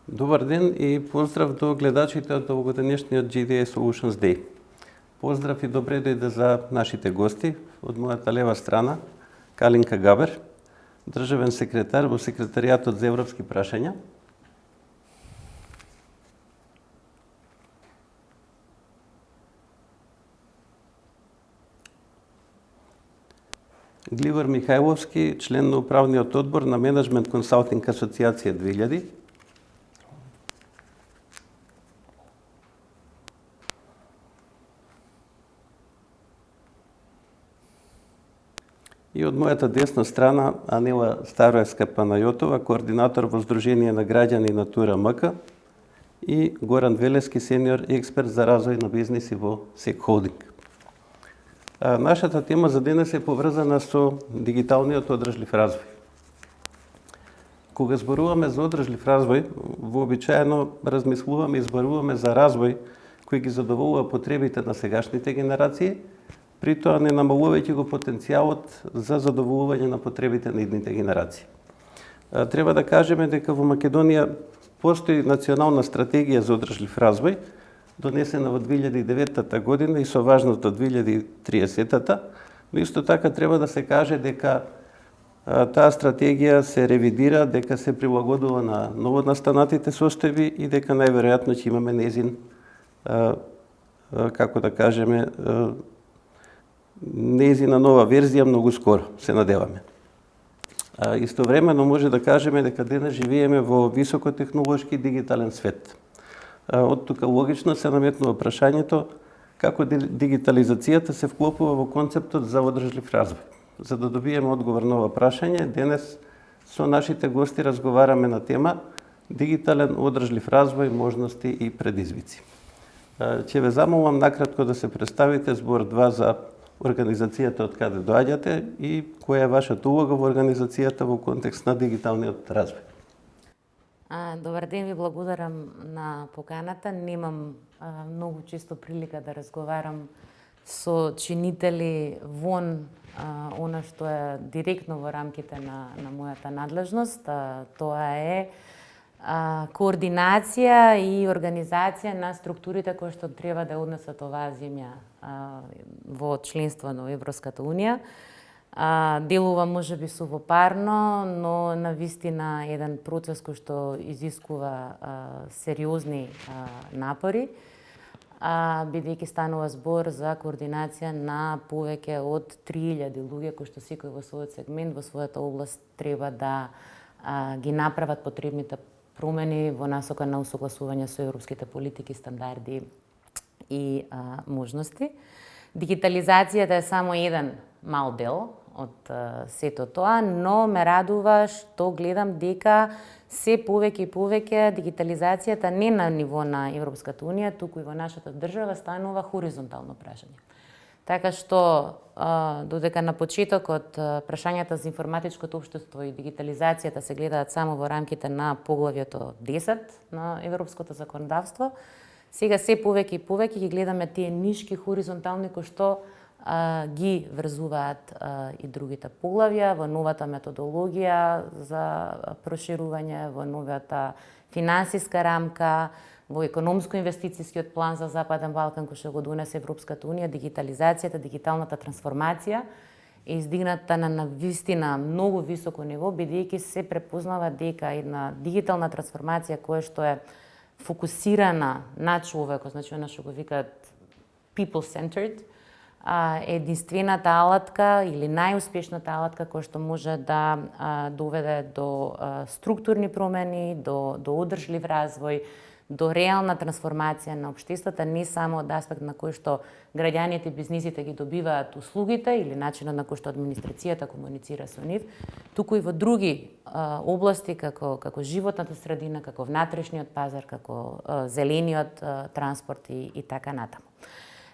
Добар ден и поздрав до гледачите од овогодишниот GDA Solutions Day. Поздрав и добре дојде за нашите гости од мојата лева страна, Калинка Габер, државен секретар во Секретаријатот за европски прашања. Гливор Михајловски, член на управниот одбор на Менеджмент Консалтинг Асоциација 2000. И од мојата десна страна Анела Староевска Панајотова, координатор во Сдружение на граѓани Натура МК, и Горан Велески, сениор експерт за развој на бизниси во СЕК Холдинг. Нашата тема за денес е поврзана со дигиталниот одржлив развој. Кога зборуваме за одржлив развој, вообичаено размислуваме и зборуваме за развој кој ги задоволува потребите на сегашните генерации, при тоа не намалувајќи го потенцијалот за задоволување на потребите на идните генерации. Треба да кажеме дека во Македонија постои национална стратегија за одржлив развој, донесена во 2009 година и со важност до 2030, но исто така треба да се каже дека таа стратегија се ревидира, дека се прилагодува на новонастанатите состојби и дека најверојатно ќе имаме незин, како да кажеме, незина нова верзија многу скоро, се надеваме. Истовремено може да кажеме дека денес живееме во високотехнолошки дигитален свет. Од тука логично се наметнува прашањето како дигитализацијата се вклопува во концептот за одржлив развој. За да добиеме одговор на ова прашање, денес со нашите гости разговараме на тема дигитален одржлив развој, можности и предизвици. Ќе ве замолам накратко да се представите, збор 2 за организацијата од каде доаѓате и која е вашата улога во организацијата во контекст на дигиталниот развој. Добар ден, ви благодарам на поканата. Немам многу често прилика да разговарам со чинители вон она што е директно во рамките на мојата надлежност. Тоа е координација и организација на структурите кои што треба да однесат оваа земја во членство на Европската Унија. Делува можеби сувопарно, но навистина еден процес кој што изискува сериозни напори, бидејќи станува збор за координација на повеќе од 3000 луѓе кои што секој во својот сегмент, во својата област треба да ги направат потребните промени во насока на усогласување со европските политики, стандарди и можности. Дигитализацијата е само еден мал дел од сето тоа, но ме радува што гледам дека се повеќе и повеќе дигитализацијата не на ниво на Европската Унија, туку и во нашата држава станува хоризонтално прашање. Така што, додека на почетокот прашањата за информатичкото општество и дигитализацијата се гледаат само во рамките на поглавјето 10 на европското законодавство, сега се повеќе и повеќе ги гледаме тие нишки хоризонтални кои што ги врзуваат и другите поглавја во новата методологија за проширување, во новата финансиска рамка, во економско-инвестицијскиот план за Западен Балкан кој што го донесе Европската Унија. Дигитализацијата, дигиталната трансформација е издигната на навистина многу високо ниво, бидејќи се препознава дека една дигитална трансформација која што е фокусирана на човекот, значи она што го викаат people-centered, е единствената алатка или најуспешната алатка која што може да доведе до структурни промени, до одржлив развој, до реална трансформација на општеството, не само од аспект на кој што граѓаните и бизнисите ги добиваат услугите или начинот на кој што администрацијата комуницира со нив, туку и во други области како животната средина, како внатрешниот пазар, како зелениот транспорт и така натаму.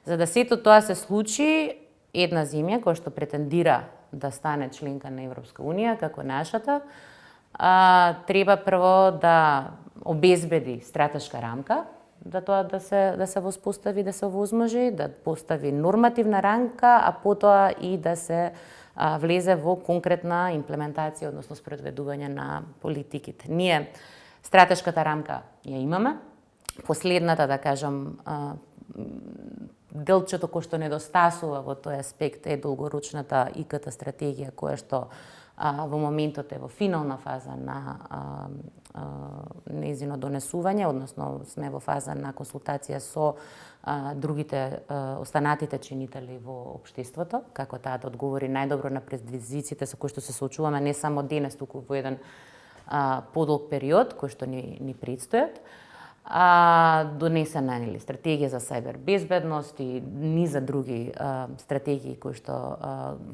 За да сето тоа се случи, една земја која што претендира да стане членка на Европска Унија, како нашата, треба прво да обезбеди стратешка рамка, да тоа да се воспостави, да се овозможи, да постави нормативна рамка, а потоа и да се влезе во конкретна имплементација, односно спроведување на политиките. Ние Стратешката рамка ја имаме. Последната, да кажам, делчето кој што недостасува во тој аспект е долгорочната ИКТ стратегија, која што во моментот е во финална фаза на нејзино донесување, односно сме во фаза на консултација со другите останатите чинители во општеството, како таа да одговори најдобро на предизвиците со кои што се соочуваме не само денес, туку во еден подолг период кој што ни предстојат. Донесена е стратегија за сајбер безбедност и низа други стратегии кои што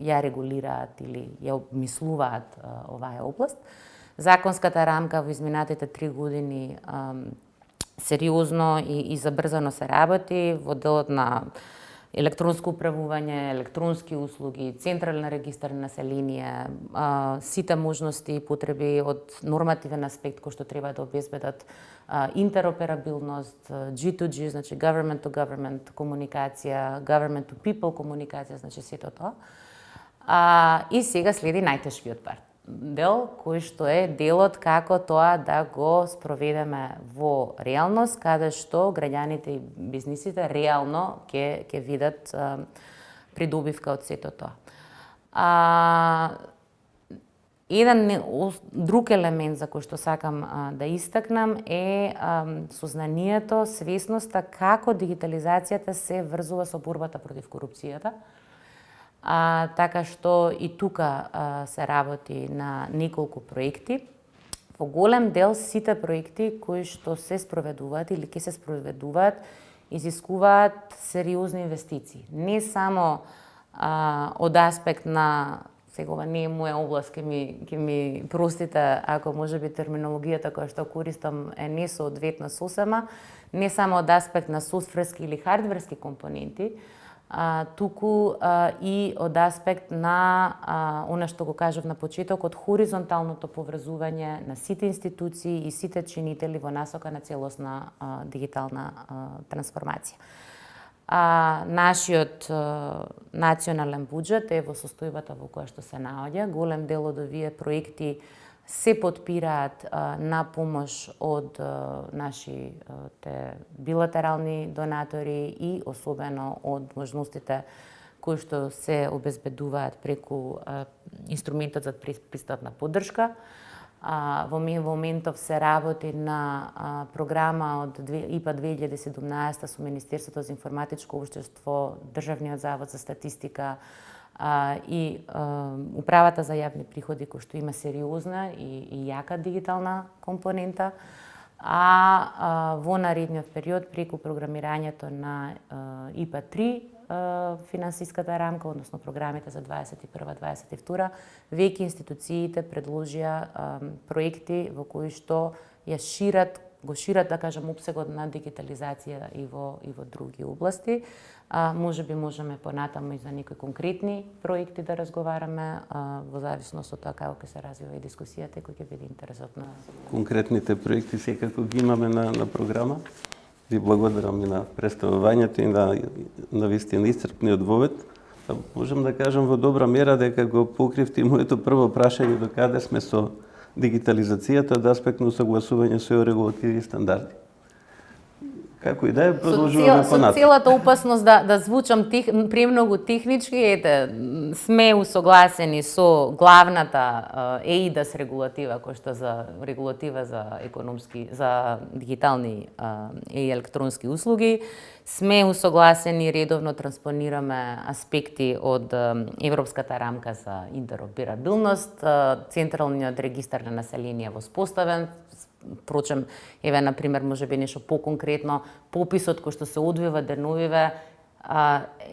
ја регулираат или ја обмислуваат оваа област. Законската рамка во изминатите 3 години сериозно и забрзано се работи во делот на електронско управување, електронски услуги, централен регистар на население, сите можности и потреби од нормативен аспект кои што треба да обезбедат интероперабилност, G2G, значи government to government комуникација, government to people комуникација, значи сето тоа. И сега следи најтешкиот дел, кој што е делот како тоа да го спроведеме во реалност, каде што граѓаните и бизнисите реално ќе видат придобивка од сето тоа. Еден друг елемент за кој што сакам да истакнам е сознанието, свесноста како дигитализацијата се врзува со борбата против корупцијата. Така што и тука се работи на неколку проекти. Во голем дел сите проекти кои што се спроведуваат или ќе се спроведуваат изискуваат сериозни инвестиции. Не само од аспект на, сега ова не е моја област, ќе ми простите ако можеби терминологијата која што користам е несоодветна сосема, не само од аспект на софтверски или хардверски компоненти, туку и од аспект на она што го кажав на почетокот, хоризонталното поврзување на сите институции и сите чинители во насока на целосна дигитална трансформација. Нашиот национален буџет е во состојбата во која што се наоѓа. Голем дел од овие проекти се подпираат на помош од нашите билатерални донатори и особено од можностите кои што се обезбедуваат преку инструментот за пристапна поддршка. Во моментов се работи на програма од ИПА 2017 со Министерството за информатичко општество, Државниот завод за статистика и Управата за јавни приходи, кој што има сериозна и јака дигитална компонента, во наредниот период преку програмирањето на ИПА 3 финансиската рамка, односно програмите за 21-22, веќе институциите предложија проекти во кои што го шират, да кажам, опсегот на дигитализација и во други области. Можеби можеме понатаму и за некои конкретни проекти да разговараме, во зависност од тоа како ќе се развива и дискусијата и кој ќе биде интересот на... Конкретните проекти секако ги имаме на програма. Ви благодарам и на представувањето и на вистина исцрпниот вовед. Можам да кажам во добра мера дека го покривте и моето прво прашање до каде сме со дигитализацијата од аспект на усогласување со регулативи и стандарди. Како и да е, продолжуваме понатаму. Со целата опасност да звучам премногу технички, сме усогласени со главната ЕИДАС регулатива, кој што за регулатива за дигитални и електронски услуги. Сме усогласени, редовно транспонираме аспекти од Европската рамка за интероперабилност, Централниот регистар на население воспоставен. Впрочем, на пример, може би нешто поконкретно, пописот кој што се одвива деновиве,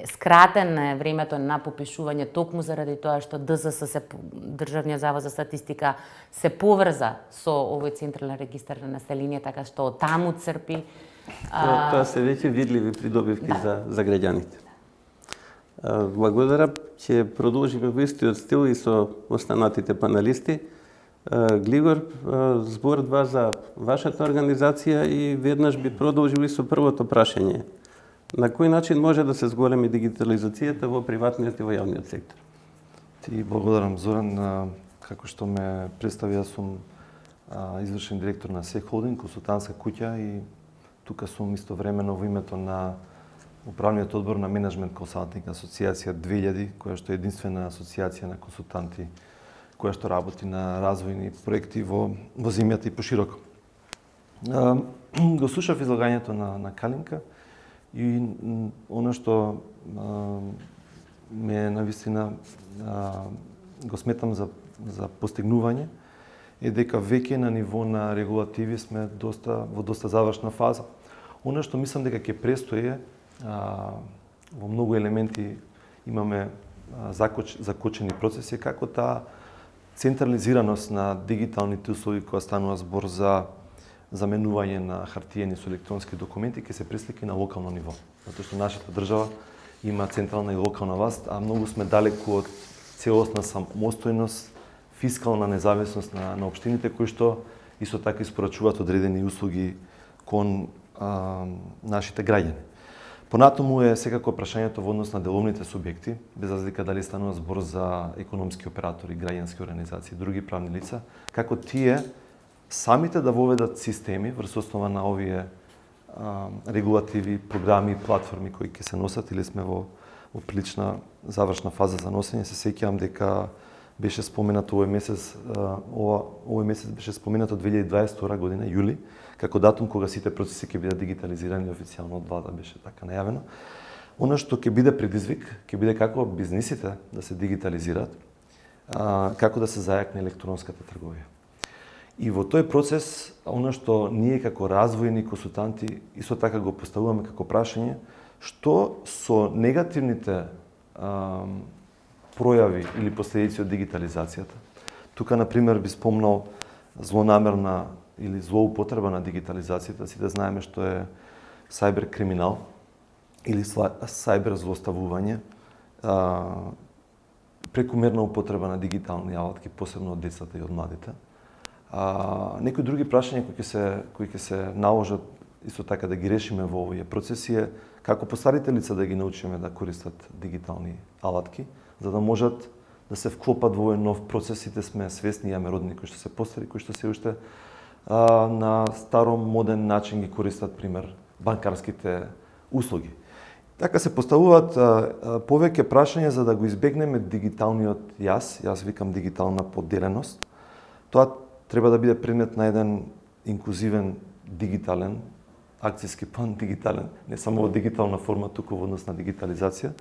скратен е времето на попишување токму заради тоа што ДЗС, Државниот завод за статистика, се поврза со овој Централен регистар на население, така што таму црпи. Тоа се веќе видливи придобивки за граѓаните. Благодарам, ќе продолжиме во истиот стил и со останатите паналисти. Глигор, збор 2 за вашата организација и веднаш би продолжили со првото прашање. На кој начин може да се зголеми дигитализацијата во приватниот и во јавниот сектор? Ти благодарам, Зоран, како што ме представи, јас сум извршен директор на СЕК Холдинг, консултантска куќа, и тука сум истовремено во името на Управниот одбор на Менеджмент консалтинг асоциација 2000, која што е единствена асоциација на консултанти која што работи на развојни проекти во земјата и пошироко. Го слушав излагањето на Калинка и она што ме навистина го сметам за постигнување е дека веќе на ниво на регулативи сме во доста завршна фаза. Она што мислам дека ќе престои во многу елементи имаме закочени процеси, како таа централизираност на дигиталните услуги која станува збор за заменување на хартиени со електронски документи ќе се преслики на локално ниво. Затоа што нашата држава има централна и локална власт, а многу сме далеку од целосна самостојност, фискална независност на општините кои што исто така испорачуваат одредени услуги кон нашите граѓани. Понатаму е секако прашањето во однос на деловните субјекти, без разлика дали станува збор за економски оператори, граѓански организации, други правни лица, како тие самите да воведат системи врз основа на овие регулативи, програми, платформи кои ќе се носат, или сме во прилична завршна фаза за носење. Се сеќавам дека беше споменато овој месец беше споменато 2022 година, јули, како датум кога сите процеси ќе бидат дигитализирани официјално од влада, беше така најавено. Она што ќе биде предизвик, ќе биде како бизнисите да се дигитализираат, како да се зајакне електронската трговија. И во тој процес, она што ние како развојни консултанти исто така го поставуваме како прашање, што со негативните пројави или последици од дигитализацијата. Тука, например, би спомнал злонамерна или злоупотреба на дигитализацијата. Сите знаеме што е сајбер криминал или сајбер злоставување, прекумерна употреба на дигитални алатки, посебно од децата и од младите. Некои други прашања кои ќе се наложат исто така да ги решиме во овие процеси е како постарите лица да ги научиме да користат дигитални алатки, за да можат да се вклопат во овој нов процес. Сите сме свесни, имаме роднини кои што се постари, кои што се уште на старом моден начин ги користат, пример, банкарските услуги. Така се поставуваат повеќе прашања за да го избегнеме дигиталниот јас викам дигитална поделеност. Тоа треба да биде предмет на еден инклузивен дигитален акцијски план, дигитален, не само во дигитална форма, туку во однос на дигитализација.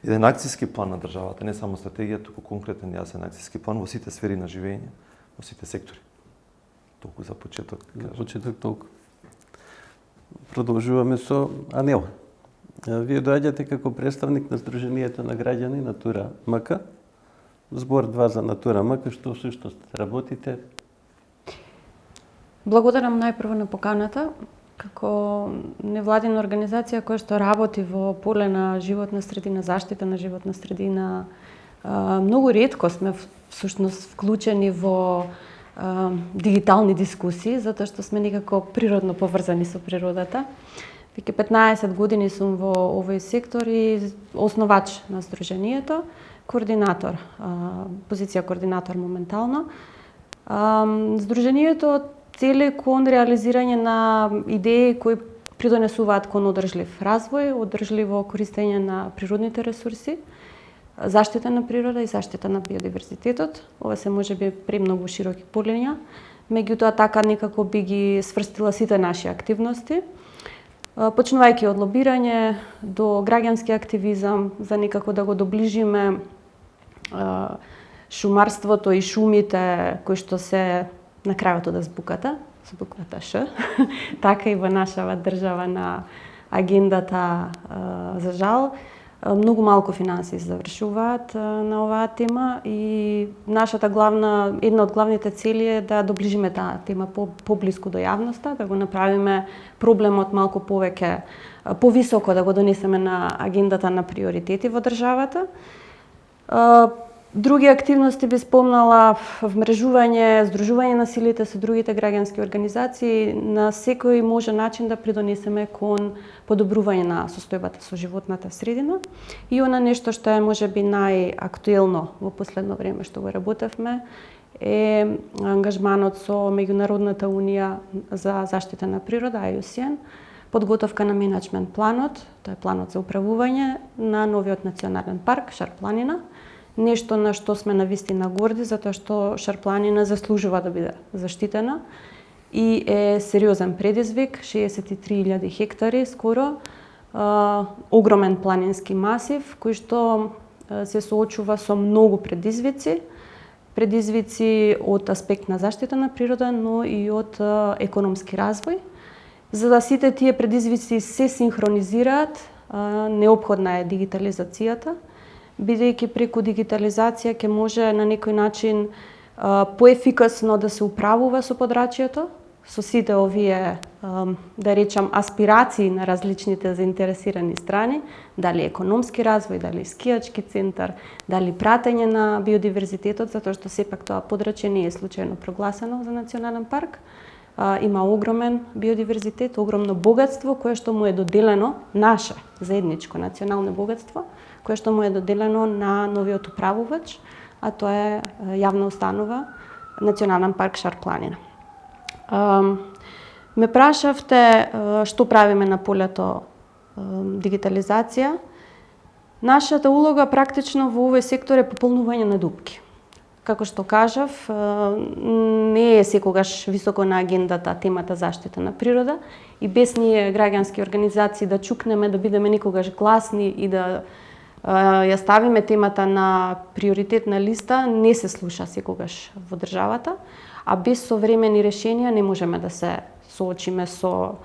Еден акцијски план на државата, не само стратегија, туку конкретен јасен акцијски план во сите сфери на живење, во сите сектори. Толку за почеток. За почеток толку. Продолжуваме со Анела. Вие доаѓате како представник на Сдруженијето на граѓани Натура МК. Збор 2 за Натура МК, што всушност работите? Благодарам најпрво на поканата. Како невладина организација која што работи во поле на животна средина, заштита на животна средина, многу ретко сме всушност вклучени во дигитални дискусии, затоа што сме некако природно поврзани со природата. Веќе 15 години сум во овој сектор и основач на Сдруженијето, координатор, позиција координатор моментално. Сдруженијето цели кон реализирање на идеи кои придонесуваат кон одржлив развој, одржливо користење на природните ресурси, заштита на природа и заштита на биодиверзитетот. Ова се можеби премногу широки полиња, меѓутоа така некако би ги сврстила сите наши активности, почнувајќи од лобирање до граѓански активизам, за некако да го доближиме шумарството и шумите кои што се на крајот од азбуката, со буквата Ш, така и во нашава држава на агендата, за жал, многу малку финансии завршуваат на оваа тема и една од главните цели е да доближиме таа тема поблиску до јавноста, да го направиме проблемот малку повеќе повисоко, да го донесеме на агендата на приоритети во државата. Други активности би спомнала вмрежување, здружување на силите со другите граѓански организации, на секој може начин да придонесеме кон подобрување на состојбата со животната средина. И она нешто што е можеби најактуелно во последно време што го работевме е ангажманот со Меѓународната унија за заштита на природа, IUCN, подготовка на менеджмент планот, тоа е планот за управување на новиот национален парк Шар-планина, нешто на што сме навистина горди, затоа што Шар-планина заслужува да биде заштитена и е сериозен предизвик, 63.000 хектари скоро, огромен планински масив кој што се соочува со многу предизвици од аспект на заштита на природа, но и од економски развој. За да сите тие предизвици се синхронизираат, неопходна е дигитализацијата, бидејќи преку дигитализација ќе може на некој начин поефикасно да се управува со подрачјето, со сите овие, да речам, аспирации на различните заинтересирани страни, дали економски развој, дали скијачки центар, дали пратење на биодиверзитетот, затоа што сепак тоа подрачје не е случајно прогласено за национален парк. Има огромен биодиверзитет, огромно богатство кое што му е доделено, наше заедничко национално богатство, кое што му е доделено на новиот управувач, а тоа е јавна установа Национален парк Шар-планина. Ме прашавте што правиме на полето дигитализација. Нашата улога практично во овој сектор е пополнување на дупки. Како што кажав, не е секогаш високо на агендата темата заштита на природа и без ние граѓански организации да чукнеме, да бидеме никогаш гласни и да ја ставиме темата на приоритетна листа, не се слуша секогаш во државата, а без современи решенија не можеме да се соочиме со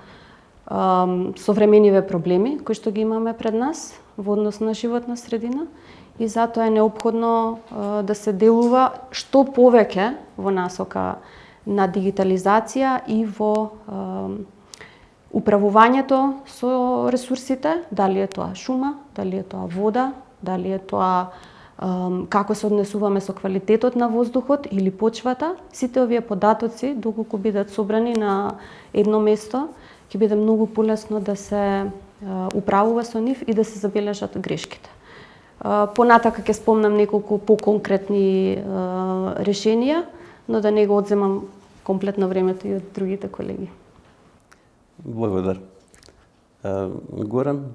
современиве проблеми кои што ги имаме пред нас во однос на животна средина. И затоа е неопходно да се делува што повеќе во насока на дигитализација и во управувањето со ресурсите, дали е тоа шума, дали е тоа вода, дали е тоа како се однесуваме со квалитетот на воздухот или почвата. Сите овие податоци, доколку бидат собрани на едно место, ќе биде многу полесно да се управува со нив и да се забележат грешките. Понатака ќе спомнам неколку поконкретни решенија, но да не го одземам комплетно времето и од другите колеги. Благодар. Горан,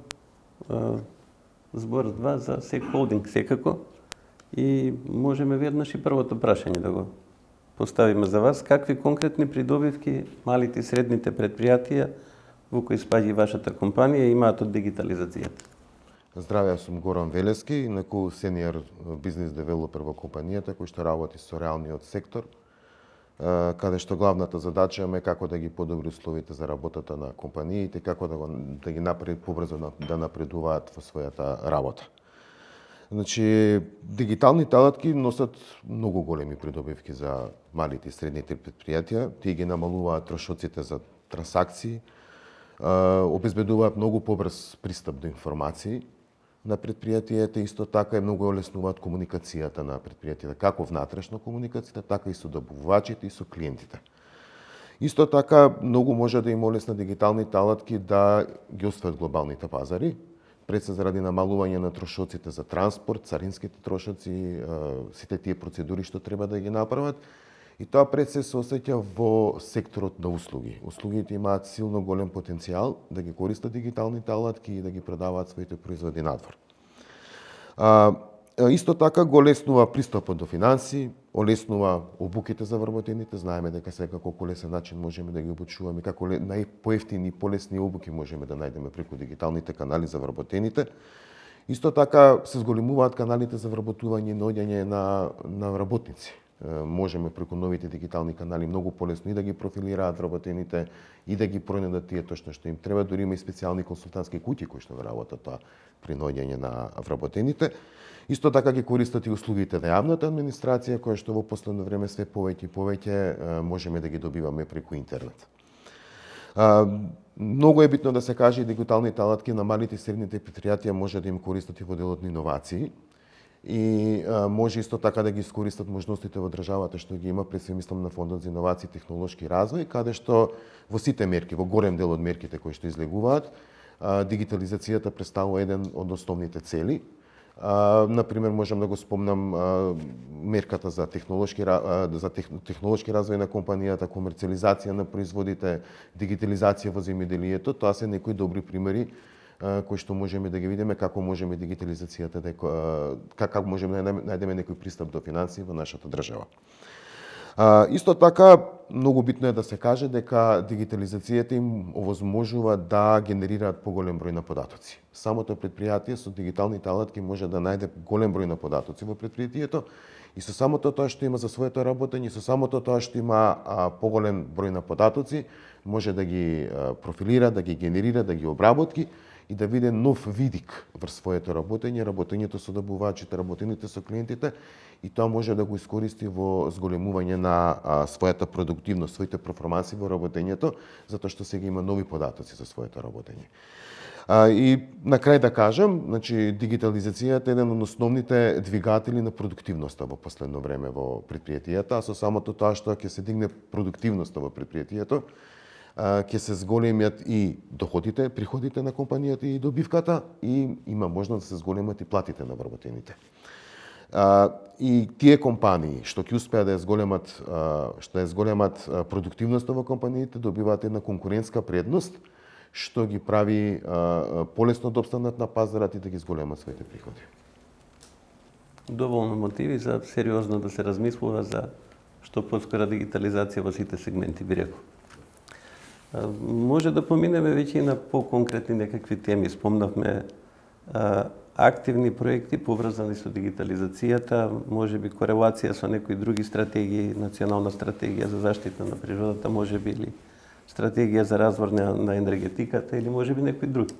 збор 2 за СЕК Холдинг секако и можеме веднаш и првото прашање да го поставиме за вас. Какви конкретни придобивки малите и средните предпријатија во кои спаѓа и вашата компанија имаат од дигитализацијата? Здраве, сум Горан Велески, инаку сениор бизнес девелопер во компанијата кој што работи со реалниот сектор, каде што главната задача е како да ги подобри условите за работата на компаниите, како да ги направи побрзо да напредуваат во својата работа. Значи, дигиталните алатки носат многу големи придобивки за малите и средните предпријатија. Тие ги намалуваат трошоците за трансакции, обезбедуваат многу побрз пристап до информации на предпријатијата, исто така и многу олеснуваат комуникацијата на предпријатијата, како внатрешно комуникацијата, така и со добавувачите и со клиентите. Исто така, многу може да им олесна дигиталните алатки да ги освојат глобалните пазари, пред се заради намалување на трошоците за транспорт, царинските трошоци, сите тие процедури што треба да ги направат. И тоа пред се осеќа во секторот на услуги. Услугите имаат силно голем потенцијал да ги користат дигиталните алатки и да ги продаваат своите производи надвор. Исто така го олеснува пристапот до финанси, олеснува обуките за вработените. Знаеме дека сега колку лесен начин можеме да ги обучуваме, како најпоевтини и полесни обуки можеме да најдеме преку дигиталните канали за вработените. Исто така се зголемуваат каналите за вработување и наоѓање на работници. Можеме преку новите дигитални канали многу полесно и да ги профилираат работените и да ги пронајдат тие точно што им треба. Дури има и специјални консултантски куќи кои што работат тоа при наоѓање на вработените. Исто така ги користат и услугите на јавната администрација, која што во последно време све повеќе и повеќе можеме да ги добиваме преку интернет. Многу е битно да се каже и дигиталните алатки на малите и средните предпријатија може да им користат и во делот на иновации. И може исто така да ги искористат можностите во државата што ги има, пред се мислам на Фондот за иновации и технолошки развој, каде што во сите мерки, во голем дел од мерките кои што излегуваат, дигитализацијата представува еден од основните цели. Например, можам да го спомнам мерката за технолошки развој на компанијата, комерцијализација на производите, дигитализација во земјоделието. Тоа се некои добри примери кои што можеме да ги видиме како можеме дигитализацијата како можеме да најдеме некој пристап до финансии во нашата држава. Исто така, многу битно е да се каже дека дигитализацијата им овозможува да генерираат поголем број на податоци. Самото предпријатие со дигиталните алатки може да најде голем број на податоци во предпријатието и со самото тоа што има за своето работење, со самото тоа што има поголем број на податоци, може да ги профилира, да ги генерира, да ги обработки и да види нов видик врз своето работењето со добувачите, работењето со клиентите, и тоа може да го искористи во зголемување на својата продуктивност, своите перформанси во работењето, затоа што сега има нови податоци за своето работење. И на крај да кажам, значи дигитализацијата е еден од основните двигатели на продуктивноста во последно време во предпријатијата, а со самото тоа што ќе се дигне продуктивноста во предпријатието, ќе се зголемат и доходите, приходите на компанијата и добивката, и има можност да се зголемат и платите на вработените. И тие компании што ќе успеат да ја зголемат продуктивноста во компаниите, добиваат една конкурентска предност што ги прави полесно да опстанат на пазарот и да ги зголемат своите приходи. Доволно мотиви за сериозно да се размислува за што поскора дигитализација во сите сегменти, би рекол. Може да поминеме веќе и на по-конкретни некакви теми. Спомнавме активни проекти поврзани со дигитализацијата, може би корелација со некои други стратегии, национална стратегија за заштита на природата, може би или стратегија за развој на енергетиката или може би некои други.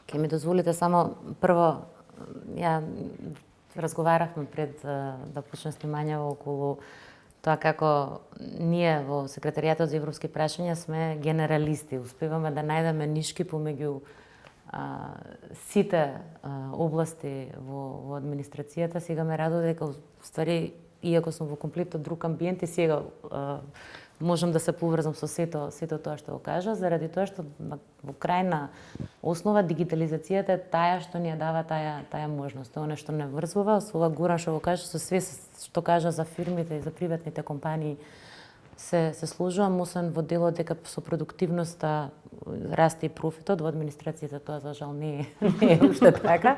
Ке ми дозволите само прво, ја разговаравме пред да почне снимањето околу тоа како ние во Секретаријатот за европски прашања сме генералисти, успеваме да најдеме нишки помеѓу сите области во администрацијата. Сега ме радува дека ствари, иако сум во комплетно друг амбиент, и сега можам да се поврзам со сето тоа што го кажа, заради тоа што во крајна основа дигитализацијата е таа што ни ја дава таа можност. Тоа нешто не врзува, со ова Горан што го кажа, со све што кажа за фирмите и за приватните компании се сложувам, освен во делот дека со продуктивноста расте и профитот. Во администрацијата тоа за жал не е уште така.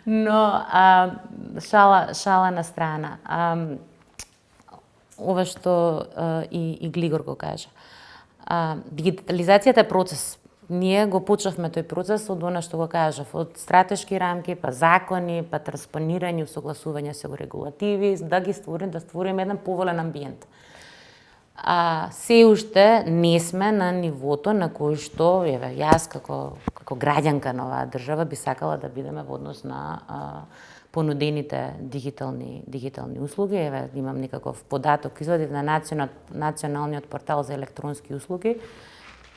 Но шала на страна. Ова што и Глигор го кажа. Дигитализацијата е процес. Ние го почнавме тој процес од она што го кажав, од стратешки рамки, па закони, па транспонирање, согласување со регулативи, да створиме еден поволен амбиент. Се уште не сме на нивото на кој што јас како граѓанка на оваа држава би сакала да бидеме во однос на понудените дигитални услуги. Имам некаков податок, извадив на националниот портал за електронски услуги.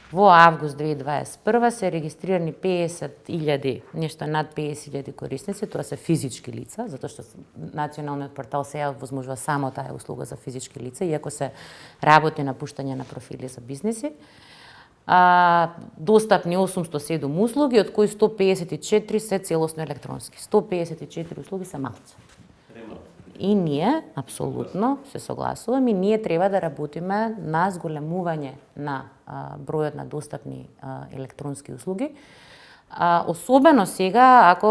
Во август 2021 се регистрирани 50.000, нешто над 50.000 корисници, тоа се физички лица, затоа што националниот портал сега возможува само таа услуга за физички лица, иако се работи на пуштање на профили за бизниси. Достапни 807 услуги, од кои 154 се целосно електронски. 154 услуги се малце. И ние, апсолутно, се согласуваме, ние треба да работиме на зголемување на бројот на достапни електронски услуги. Особено сега, ако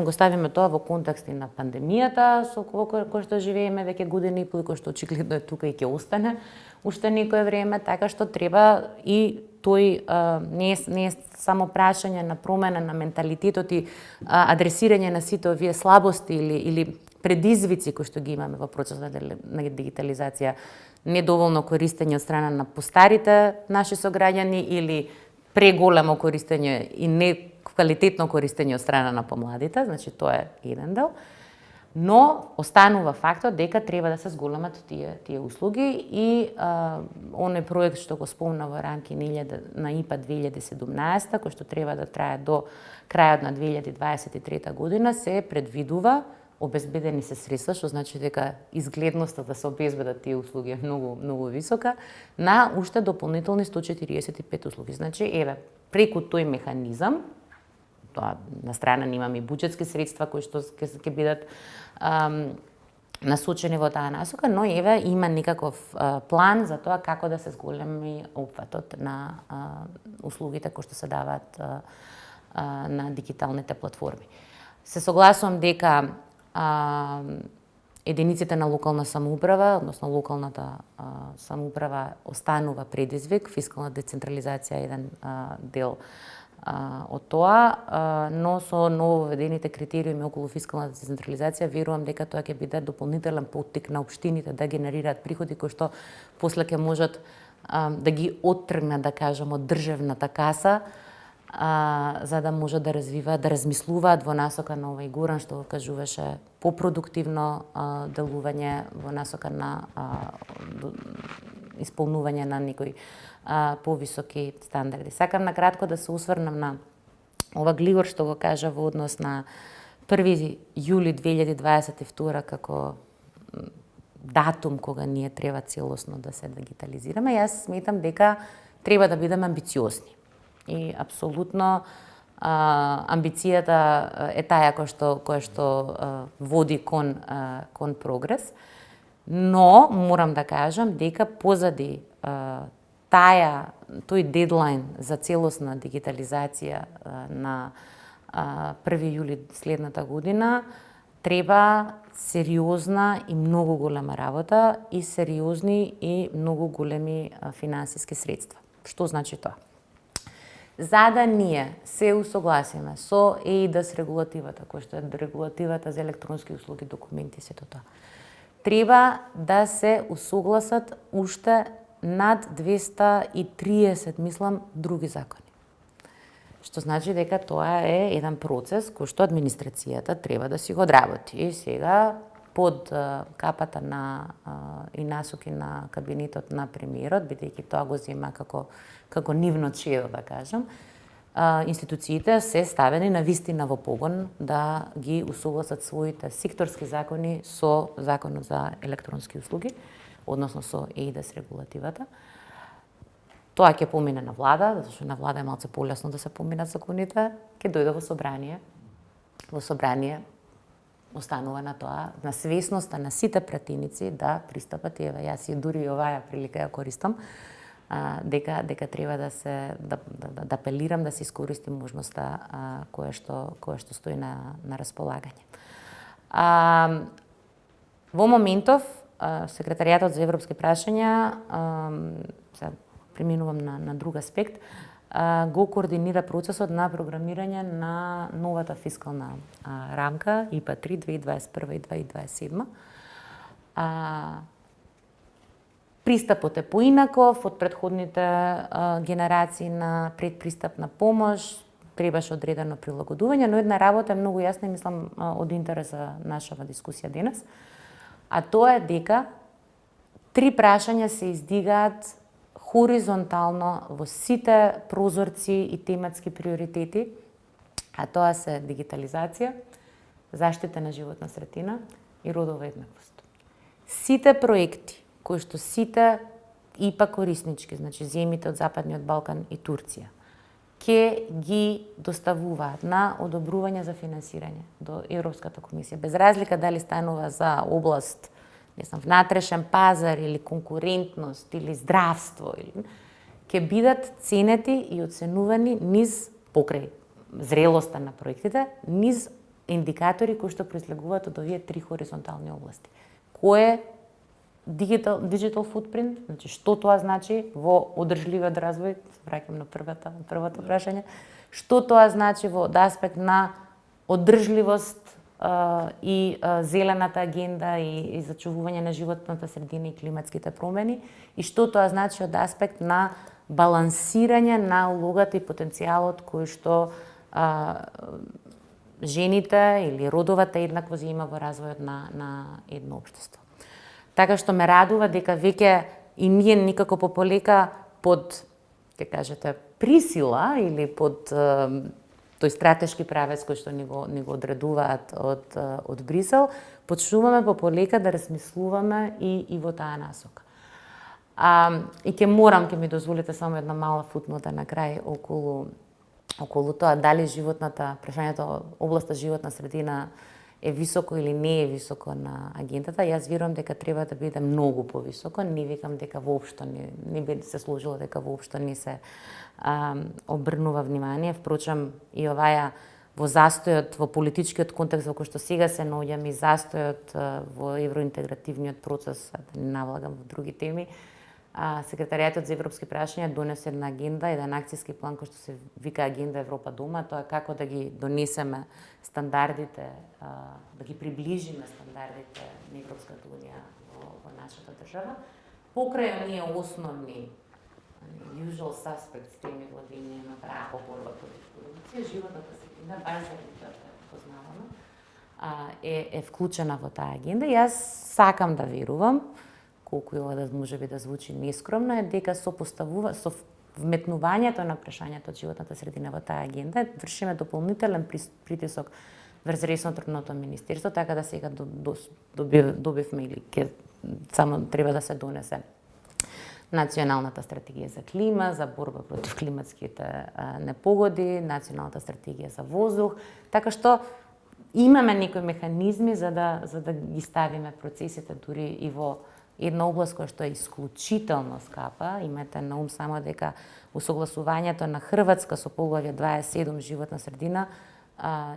го ставиме тоа во контекст на пандемијата, со кој што живееме веќе години и пол, кој што очигледно е тука и ќе остане уште некое време, така што треба и тој не е само прашање на промена на менталитетот и адресирање на сите овие слабости или предизвици кои што ги имаме во процесот на дигитализација, недоволно користење од страна на постарите наши сограѓани или преголемо користење и неквалитетно користење од страна на помладите, значи тоа е еден дел. Но останува фактот дека треба да се зголемат тие услуги и оној проект што го спомна во рамки на ИПА 2017, кој што треба да трае до крајот на 2023 година, се предвидува, обезбедени се средства, што значи дека изгледноста да се обезбедат тие услуги е многу висока, на уште дополнителни 145 услуги. Значи, преку тој механизам, тоа на страна имаме и буџетски средства кои што ќе бидат насочени во таа насока, но еве има некаков план за тоа како да се зголеми опфатот на услугите кои што се даваат на дигиталните платформи. Се согласувам дека единиците на локална самоуправа, односно локалната самоуправа останува предизвик, фискална децентрализација е еден дел од тоа, но со нововведените критериуми околу фискална децентрализација верувам дека тоа ќе биде дополнителен поттик на општините да генерираат приходи кои што после ќе можат да ги оттргнат, да кажам, од државната каса, за да можат да развиваат, да размислуваат во насока на овој Горан што го кажуваше, попродуктивно делување во насока на исполнување на некои повисоки стандарди. Сакам на кратко да се осврнам на ова Глигор што го кажа во однос на 1 јули 2022 како датум кога ние треба целосно да се дигитализираме. Јас сметам дека треба да бидеме амбициозни. И апсолутно амбицијата е таја која што води кон прогрес, но морам да кажам дека позади тој дедлайн за целосна дигитализација на 1 јули следната година треба сериозна и многу голема работа и сериозни и многу големи финансиски средства. Што значи тоа? За да ние се усогласиме со ЕИДАС регулативата, која што е регулативата за електронски услуги, документи и сето тоа, треба да се усогласат уште над 230, мислам, други закони. Што значи дека тоа е еден процес кој што администрацијата треба да си го одработи. И сега под капата и насоки на кабинетот на премиерот, бидејќи тоа го зема како нивно чедо, да кажам, институциите се ставени на вистина во погон да ги усогласат своите секторски закони со Законот за електронски услуги, односно со ЕИДАС регулативата. Тоа ќе помине на влада, затоа што на влада е малце полесно да се поминат законите, ќе дојде во собрание. Во собрание останува на тоа, на свесноста на сите пратеници да пристапат, еве јас и дури оваа прилика ја користам, дека треба да апелирам да се искористи можноста која што стои на располагање. Во моментов Секретаријатот за европски прашања, преминувам на друг аспект, го координира процесот на програмирање на новата фискална рамка ИПА 3 2021 и 2027. Пристапот е поинаков од претходните генерации на предпристапна помош, требаше одредено прилагодување, но една работа е многу јасна и мислам од интерес за нашава дискусија денес, а тоа е дека 3 прашања се издигаат хоризонтално во сите прозорци и тематски приоритети, а тоа се дигитализација, заштита на животна средина и родова еднаквост. Сите проекти кои што сите ИПА кориснички, значи земјите од Западниот Балкан и Турција, ќе ги доставуваат на одобрување за финансирање до Европската комисија, без разлика дали станува за област, внатрешен пазар или конкурентност или здравство, ќе бидат ценети и оценувани низ покрај зрелоста на проектите, низ индикатори кои што произлегуваат од овие 3 хоризонтални области. Кој е digital footprint, значи што тоа значи во одржливиот развој, враќам на првото прашање, што тоа значи во аспект на одржливост и зелената агенда и зачувување на животната средина и климатските промени, и што тоа значи од аспект на балансирање на улогата и потенцијалот кој што жените или родовата еднаквост има во развојот на едно општество. Така што ме радува дека веќе и ние никако пополека под, ќе кажете, присила или под тој стратешки правец кој што ни го одредуваат од Брисел, почнуваме пополека да размислуваме и во таа насока. И ќе ми дозволите само една мала футнота на крај околу околу тоа дали прашањето областа животна средина е високо или не е високо на агендата, јас верувам дека треба да биде многу повисоко. Не викам дека воопшто не би се сложило дека воопшто не се обрнува внимание. Впрочем, и оваја во застојот, во политичкиот контекст во кој што сега се наоѓаме, и застојот во евроинтегративниот процес, да не навлагам во други теми, Секретаријатот за европски прашања донесе една агенда, еден акцијски план кој што се вика Агенда Европа дома, тоа е како да ги донесеме стандардите, да ги приближиме стандардите на Европската унија во нашата држава. Покрај оние основни usual suspects теми владење на право, борба против корупција, животната средина, баш заради тоа што е познавано, е вклучена во таа агенда. И јас сакам да верувам, колку и ова да може би да звучи нескромно, е дека со вметнувањето на прашањето од животната средина во таа агенда вршиме дополнителен притисок врз ресорното министерство, така да сега добивме или само треба да се донесе Националната стратегија за клима, за борба против климатските непогоди, Националната стратегија за воздух, така што имаме некои механизми за да ги ставиме процесите дури и во една област која што е исклучително скапа. Имате на ум само дека усогласувањето на Хрватска со поглавје 27 животна средина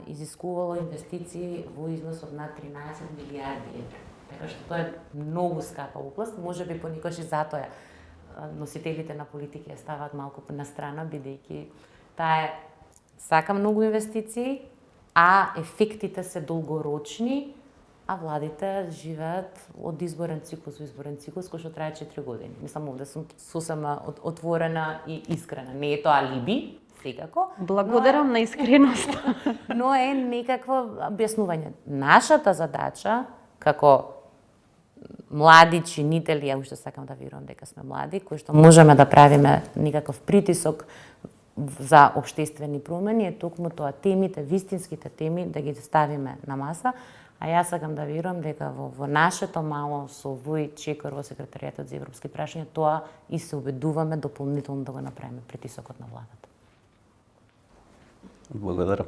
изискувало инвестиции во износ од над 13 милиарди евра. Така што тоа е многу скапа област, можеби понекогаш и затоа носителите на политики ја ставаат малку на страна, бидејќи таа сака многу инвестиции, а ефектите се долгорочни, а владите живеат од изборен циклус во изборен циклус, кој што трае 4 години. Мислам, овде сум сосема отворена и искрена. Не е тоа алиби, секако. Благодарам на искреност. Но е некакво објаснување. Нашата задача, како млади чинители, ја уште сакам да верувам дека сме млади, кои што можеме да правиме некаков притисок за општествени промени, е токму тоа темите, вистинските теми, да ги ставиме на маса. А јас сакам да верувам дека во нашето мало со вој чекор во Секретаријатот за европски прашања тоа и се убедуваме дополнително да го направиме притисокот на владата. Благодарам.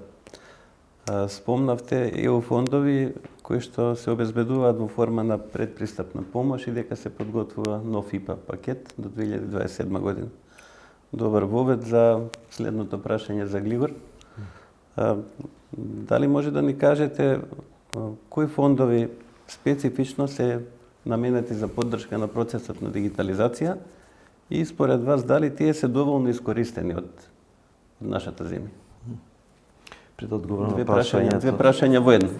Спомнавте ЕУ фондови кои што се обезбедуваат во форма на предпристапна помош и дека се подготвува нов ИПА пакет до 2027 година. Добар вовед за следното прашање за Глигор. Дали може да ни кажете кои фондови специфично се наменети за поддршка на процесот на дигитализација и според вас дали тие се доволно искористени од нашата земја? Пред да одговорам на прашањето. Две прашања во едно.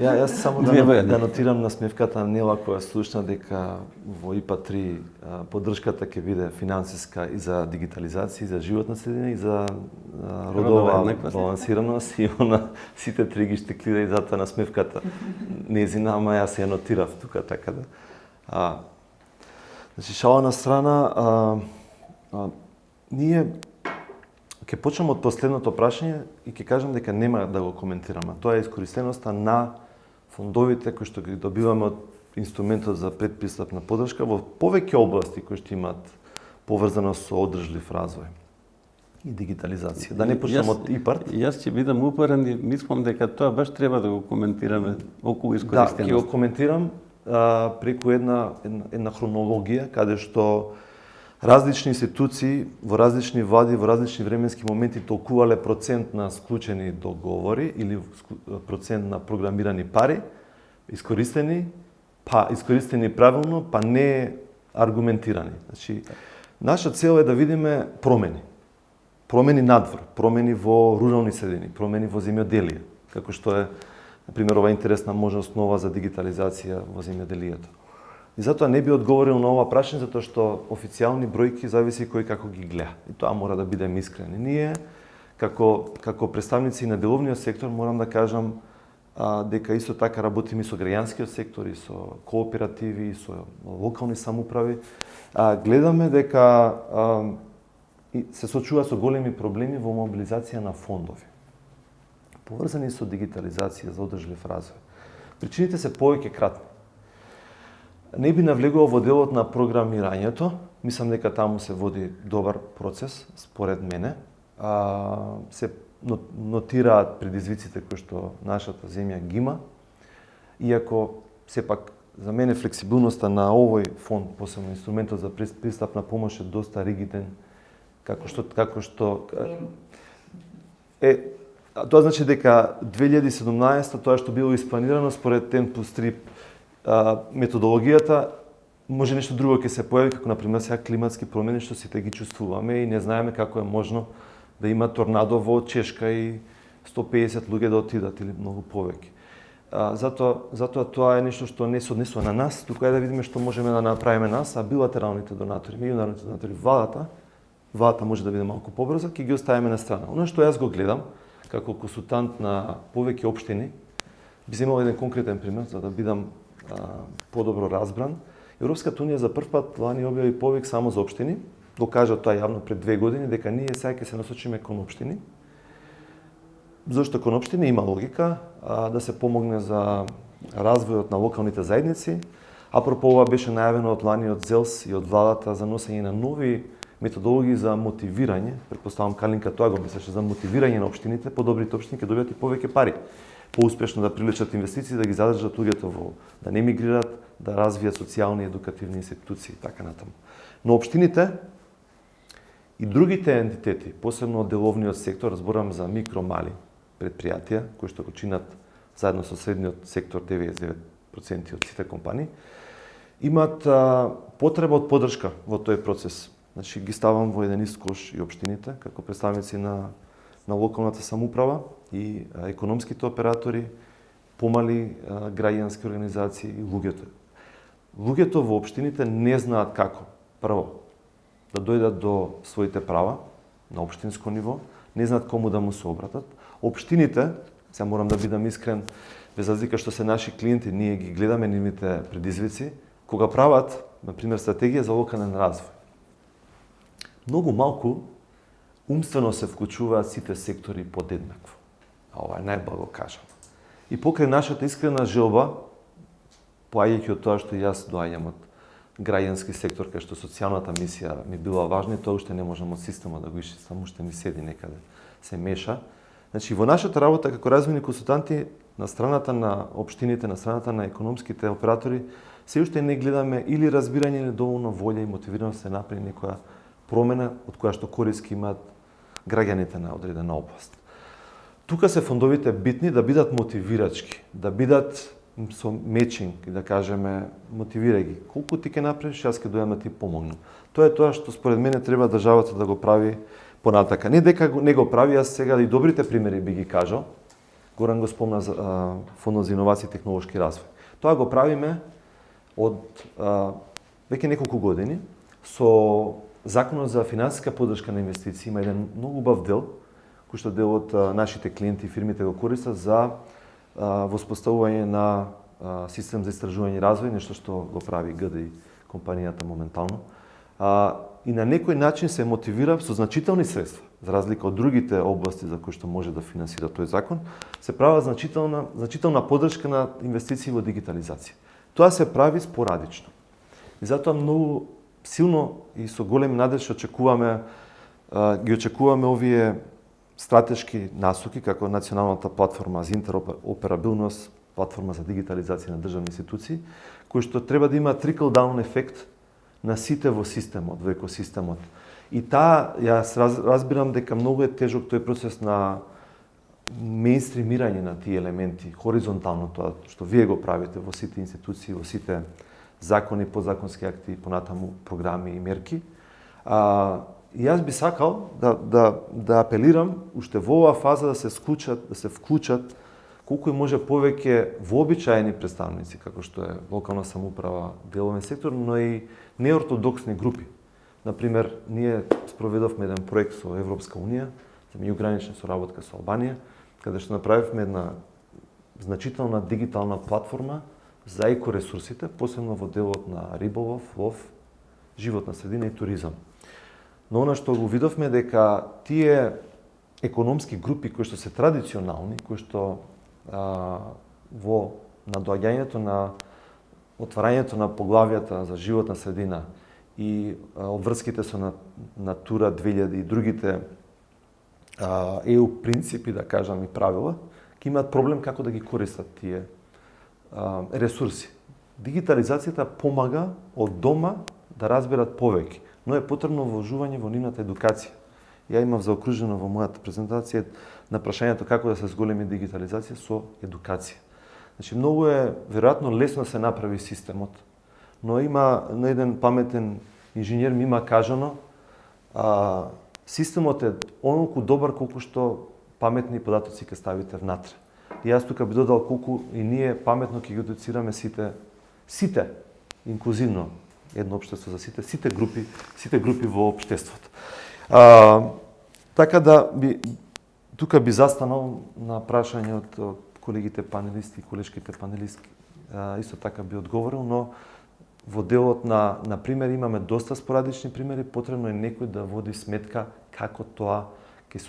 Јас само да нотирам на смевката Нела која слушна дека во ИПА 3 поддршката ќе биде финансиска и за дигитализација, и за животна средина, и за родова балансираност, и она сите три ги штеклира и затоа на смевката незина, ама јас ја нотирав тука, така да. Значи, шала на страна, ние ќе почнем од последното прашање и ќе кажам дека нема да го коментираме. Тоа е искористеноста на фондовите кои што ги добиваме од инструментот за предпристапна поддршка во повеќе области кои што имаат поврзаност со одржлив развој и дигитализација. Да не почнем од ИПАРТ. Јас ќе бидам упорен и мислам дека тоа баш треба да го коментираме околу искористеност. Да, ќе го коментирам преку една хронологија каде што различни институции во различни влади, во различни временски моменти толкувале процент на склучени договори или процент на програмирани пари, искористени правилно, па не аргументирани. Значи, наша цел е да видиме промени. Промени надвор, промени во рурални средини, промени во земјоделие, како што е, например, ова интересна можност нова за дигитализација во земјоделието. И затоа не би одговорил на ова прашање, затоа што официјални бројки зависи кој како ги гледа. И тоа мора да бидеме искрени. Ние, како представници на деловниот сектор, морам да кажам дека исто така работиме со граѓанскиот сектор, и со кооперативи, и со локални самоуправи. Гледаме дека се сочува со големи проблеми во мобилизација на фондови, поврзани со дигитализација за одржлив развој. Причините се повеќе кратни. Не би навлегувал во делот на програмирањето, мислам дека таму се води добар процес, според мене. се нотираат предизвиците кои што нашата земја ги има, иако сепак за мене флексибилноста на овој фонд, посебно инструментот за пристапна помош е доста ригиден, како што тоа значи дека 2017 тоа што било испланирано според Ten+3 методологијата, може нешто друго ќе се појави, како например сега климатски промени што сите ги чувствуваме и не знаеме како е можно да има торнадо во Чешка и 150 луѓе да отидат или многу повеќе. Затоа тоа е нешто што не се однесува на нас, туку е да видиме што можеме да направиме нас, а билатералните донатори, меѓународните донатори, владата може да биде малку побрза, ќе ги оставиме на страна. Оно што јас го гледам како консултант на повеќе општини, би земал еден конкретен пример за да бидам подобро разбран. Европската унија за прв пат лани објави повик само за општини, го кажа тоа јавно пред 2 години, дека ние сега ќе се насочиме кон општини. Зошто кон општини има логика да се помогне за развојот на локалните заедници. Апропо ова беше најавено од лани од ЗЕЛС и од владата за носење на нови методологии за мотивирање, претпоставам Калинка тоа го мислеше, за мотивирање на општините, подобрите општини ќе добијат и повеќе пари, поуспешно да привлечат инвестиции, да ги задржат луѓето во, да не мигрират, да развијат социјални и едукативни институции и така натаму. Но општините и другите ентитети, посебно од деловниот сектор, зборам за микро мали предпријатија, кои што го чинат заедно со средниот сектор 99% од сите компании, имаат потреба од поддршка во тој процес. Значи ги ставам во еден ист кош и општините како представници на локалната самоуправа и економските оператори, помали граѓански организации и луѓето. Луѓето во општините не знаат како, прво, да дојдат до своите права на општинско ниво, не знаат кому да му се обратат. Општините, сега морам да бидам искрен, без разлика што се наши клиенти, ние ги гледаме нивните предизвици, кога прават, например, стратегија за локален развој. Многу малку умствено се вклучуваат сите сектори подеднакво. А ова е најблаго кажано. И покрај нашата искрена желба, поаѓајќи од тоа што јас доаѓам од граѓански сектор, кај што социјалната мисија ми била важна и тоа уште не можам од системот да го исчистам, уште ми седи некаде, се меша. Значи, во нашата работа како развојни консултанти, на страната на општините, на страната на економските оператори, се уште не гледаме или разбирање или доволно волја и мотивираност да се направи некоја промена од која што корист имаат граѓаните на одредена област. Тука се фондовите битни да бидат мотивирачки, да бидат со мечинг и да кажеме мотивирај ги. Колку ти ќе направиш, јас ќе дојдам да ти помогнам. Тоа е тоа што според мене треба државата да го прави понатака. Не дека не го прави, јас сега и добрите примери би ги кажал. Горан го спомна за Фондот за иновации и технолошки развој. Тоа го правиме од веќе неколку години со Законот за финансиска поддршка на инвестиции. Има еден многу убав дел кој што дел од нашите клиенти и фирмите го користат за воспоставување на систем за истражување и развој, нешто што го прави ГДИ компанијата моментално. И на некој начин се мотивира со значителни средства, за разлика од другите области за кои што може да финансира тој закон, се права значителна поддршка на инвестиции во дигитализација. Тоа се прави спорадично. И затоа многу силно и со голем надеж ги очекуваме овие стратешки насоки, како националната платформа за интероперабилност, платформа за дигитализација на државни институции, кои што треба да има trickle-down ефект на сите во системот, во екосистемот. И јас разбирам дека многу е тежок тој процес на меинстримирање на тие елементи, хоризонтално тоа што вие го правите во сите институции, во сите закони, подзаконски акти, понатаму програми и мерки. И јас би сакал да апелирам уште во оваа фаза да се вклучат колку и може повеќе вообичаени представници, како што е локална самоуправа, деловен сектор, но и неортодоксни групи. Например, ние спроведовме еден проект со Европска унија за меѓугранична соработка со Албанија, каде што направивме една значителна дигитална платформа за екоресурсите, посебно во делот на риболов, лов, животна средина и туризам. Но она што го видовме дека тие економски групи кои што се традиционални, кои што во надоаѓањето на отварањето на поглавијата за животна средина и обврските со Натура 2000 и другите EU принципи, да кажам, и правила, ќе имаат проблем како да ги користат тие ресурси. Дигитализацијата помага од дома да разберат повеќе, но е потребно вложување во нивната едукација. Ја имав заокружено во мојата презентација на прашањето како да се зголеми дигитализација со едукација. Значи, многу е, веројатно, лесно се направи системот, но има на еден паметен инженер ми има кажано, системот е онолку добар колку што паметни податоци ќе ставите внатре. И јас тука би додал колку и ние паметно ќе ги едуцираме сите инклузивно едно општество за сите групи во општеството. Така да тука би застанал на прашање од колегите панелисти и колешките панелистки. Исто така би одговорил, но во делот на примери имаме доста спорадични примери, потребно е некој да води сметка како тоа ќе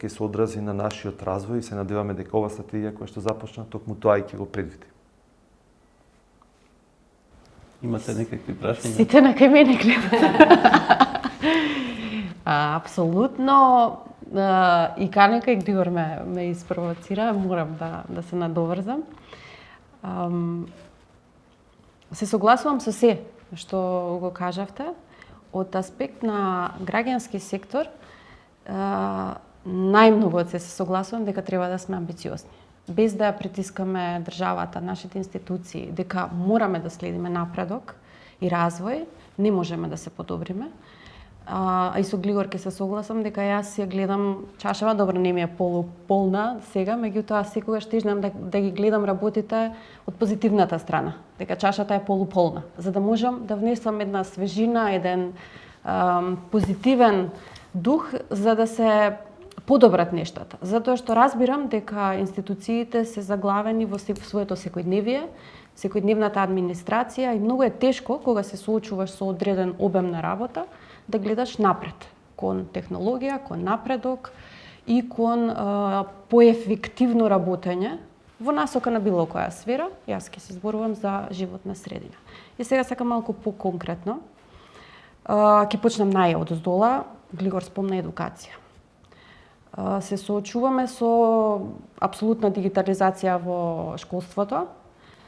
се одрази на нашиот развој и се надеваме дека ова стратегија која што започна токму тоа и ќе го предвиди. Имате некакви прашања? Сите на кај мене гледат. Апсолутно. И Канека и Григор ме испровоцира, морам да се надоврзам. Се согласувам со се што го кажавте. Од аспект на граѓански сектор, најмногу се согласувам дека треба да сме амбициозни. Без да ја притискаме државата, нашите институции, дека мораме да следиме напредок и развој, не можеме да се подобриме. И со Глигор ќе се согласам дека јас ја гледам чашава, добро не ми е полуполна сега, меѓутоа секогаш тежнам да ги гледам работите од позитивната страна, дека чашата е полуполна, за да можам да внесам една свежина, еден позитивен дух за да се подобрат нештата. Затоа што разбирам дека институциите се заглавени во своето секојдневие, секојдневната администрација и многу е тешко кога се соочуваш со одреден обем на работа да гледаш напред, кон технологија, кон напредок и кон поефективно работење во насока на било која сфера. Јас ќе се зборувам за животна средина. И сега сакам малку поконкретно. Ќе почнам најодоздола. Глигор спомна едукација. Се соочуваме со апсолутна дигитализација во школството,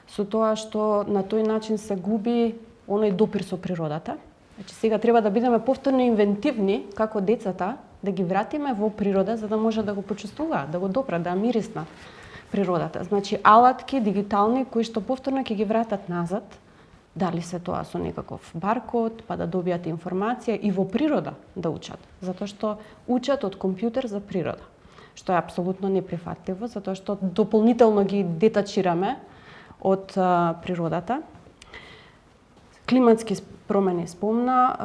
со тоа што на тој начин се губи оној допир со природата. Значи сега треба да бидеме повторно инвентивни како децата, да ги вратиме во природа за да може да го почувствуваат, да го допрат, да мирисна природата. Значи алатки дигитални кои што повторно ќе ги вратат назад, дали се тоа со некаков баркод, па да добијат информација и во природа да учат, затоа што учат од компјутер за природа, што е апсолутно неприфатливо, затоа што дополнително ги детачираме од природата. Климатски промени спомна,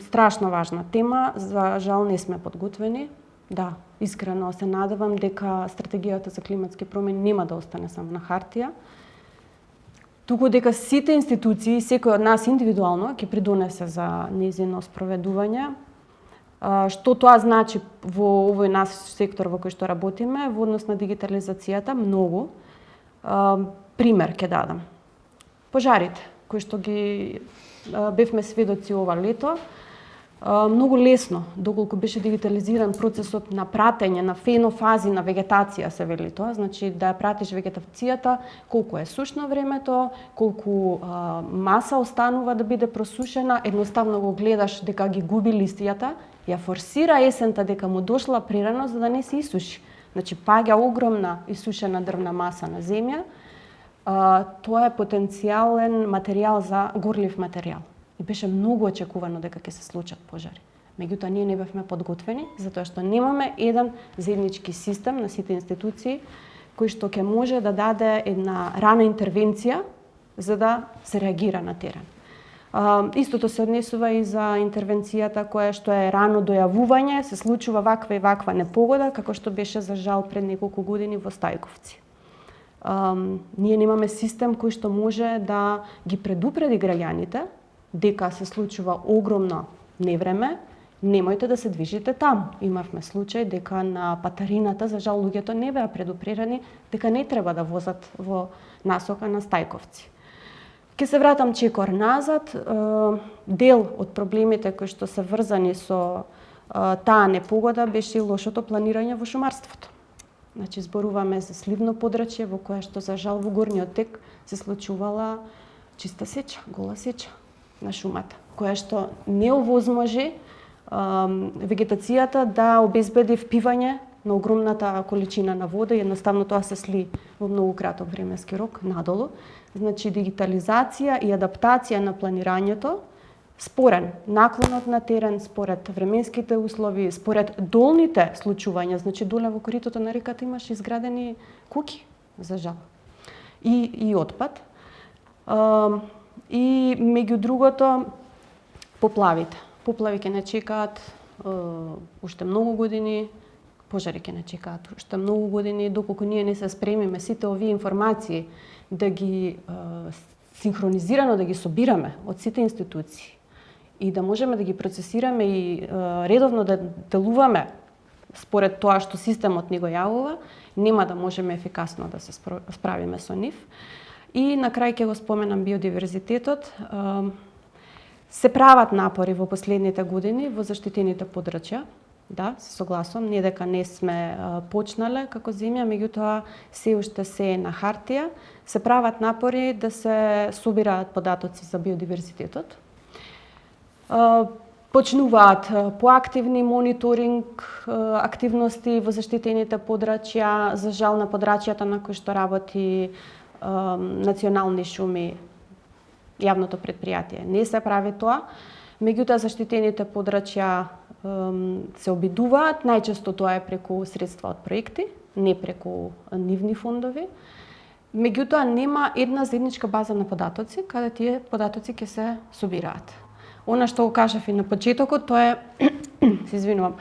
страшно важна тема, за жал не сме подготвени. Да, искрено се надевам дека стратегијата за климатски промени нема да остане само на хартија, туку дека сите институции, секој од нас индивидуално ќе придонесе за нејзино спроведување. Што тоа значи во овој наш сектор во кој што работиме во однос на дигитализацијата? Многу. Пример ќе дадам. Пожарите кои што ги бевме сведоци ова лето, многу лесно, доколку беше дигитализиран процесот на пратење на фенофази на вегетација, се вели тоа, значи да пратиш вегетацијата, колку е сушно времето, колку маса останува да биде просушена, едноставно го гледаш дека ги губи листијата, ја форсира есента дека му дошла прирано за да не се исуши. Значи паѓа огромна исушена дрвна маса на земја, тоа е потенцијален материјал за горлив материјал. И беше многу очекувано дека ќе се случат пожари. Меѓутоа ние не бевме подготвени затоа што немаме еден заеднички систем на сите институции кој што ќе може да даде една рана интервенција за да се реагира на терен. Истото се однесува и за интервенцијата која што е рано дојавување, се случува ваква и ваква непогода, како што беше за жал пред неколку години во Стајковци. Ние немаме систем кој што може да ги предупреди граѓаните дека се случува огромно невреме, немојте да се движите таму. Имавме случај дека на патарината, за жал, луѓето не беа предупредени дека не треба да возат во насока на Стајковци. Ке се вратам чекор назад, дел од проблемите кои што се врзани со таа непогода беше и лошото планирање во шумарството. Значи, зборуваме за сливно подрачје во кое што за жал во горниот тек се случувала чиста сеча, гола сеча на шумата, која што не овозможи вегетацијата да обезбеди впивање на огромната количина на вода и едноставно тоа се сли во многу краток временски рок надолу. Значи, дигитализација и адаптација на планирањето според наклонот на терен, според временските услови, според долните случувања, значи доле во коритото на реката имаше изградени куќи, за жал, и отпад. И меѓу другото, поплавите. Поплави ќе не чекаат уште многу години, пожари ќе не чекаат уште многу години, доколку ние не се спремиме сите овие информации да ги синхронизирано да ги собираме од сите институции и да можеме да ги процесираме и редовно да делуваме според тоа што системот ни го јавува, нема да можеме ефикасно да се справиме со нив. И на крај ќе го споменам биодиверзитетот. Се прават напори во последните години во заштитените подрачја. Да, се согласувам, не дека не сме почнале како земја, меѓутоа се уште се на хартија. Се прават напори да се собираат податоци за биодиверзитетот. Почнуваат поактивни мониторинг активности во заштитените подрачја. За жал на подрачјата на кои што работи Национални шуми, јавното предпријатие, не се прави тоа. Меѓутоа заштитените подрачја се обидуваат, најчесто тоа е преку средства од проекти, не преку нивни фондови. Меѓутоа нема една заедничка база на податоци, каде тие податоци ќе се собираат. Она што го кажав и на почетокот, тоа е, се извинувам,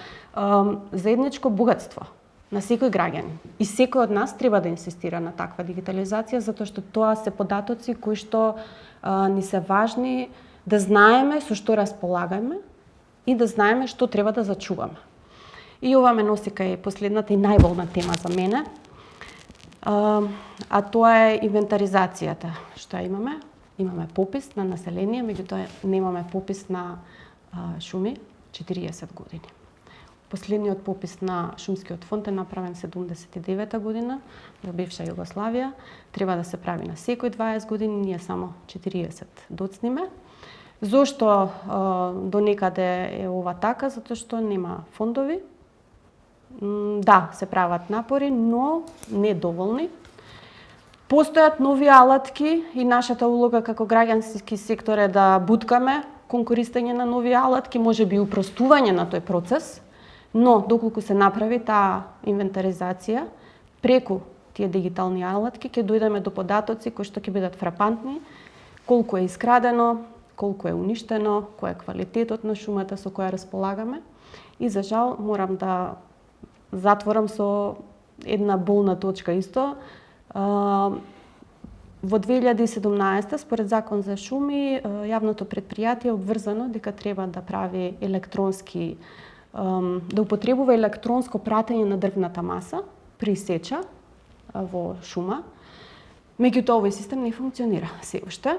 заедничко богатство на секој граѓанин. И секој од нас треба да инсистира на таква дигитализација, затоа што тоа се податоци кои што ни се важни да знаеме со што располагаме и да знаеме што треба да зачуваме. И ова ме носи кај последната и најболна тема за мене, а тоа е инвентаризацијата. Што имаме? Имаме попис на население, меѓутоа немаме попис на шуми 40 години. Последниот попис на шумскиот фонд е направен 79 година во бивша Југославија. Треба да се прави на секој 20 години, ние само 40 доцниме. Зошто до некаде е ова така? Затоа што нема фондови. Да, се прават напори, но не доволни. Постојат нови алатки и нашата улога како граѓански сектор е да буткаме кон користење на нови алатки, може би упростување на тој процес, но доколку се направи таа инвентаризација преку тие дигитални алатки, ќе дојдеме до податоци кои што ќе бидат фрапантни, колку е искрадено, колку е уништено, кој е квалитетот на шумата со која располагаме. И за жал морам да затворам со една болна точка исто. Во 2017 според закон за шуми, јавното предпријатие е обврзано дека треба да прави електронски, да употребува електронско пратење на дрвната маса при сеча во шума. Меѓутоа овој систем не функционира се уште.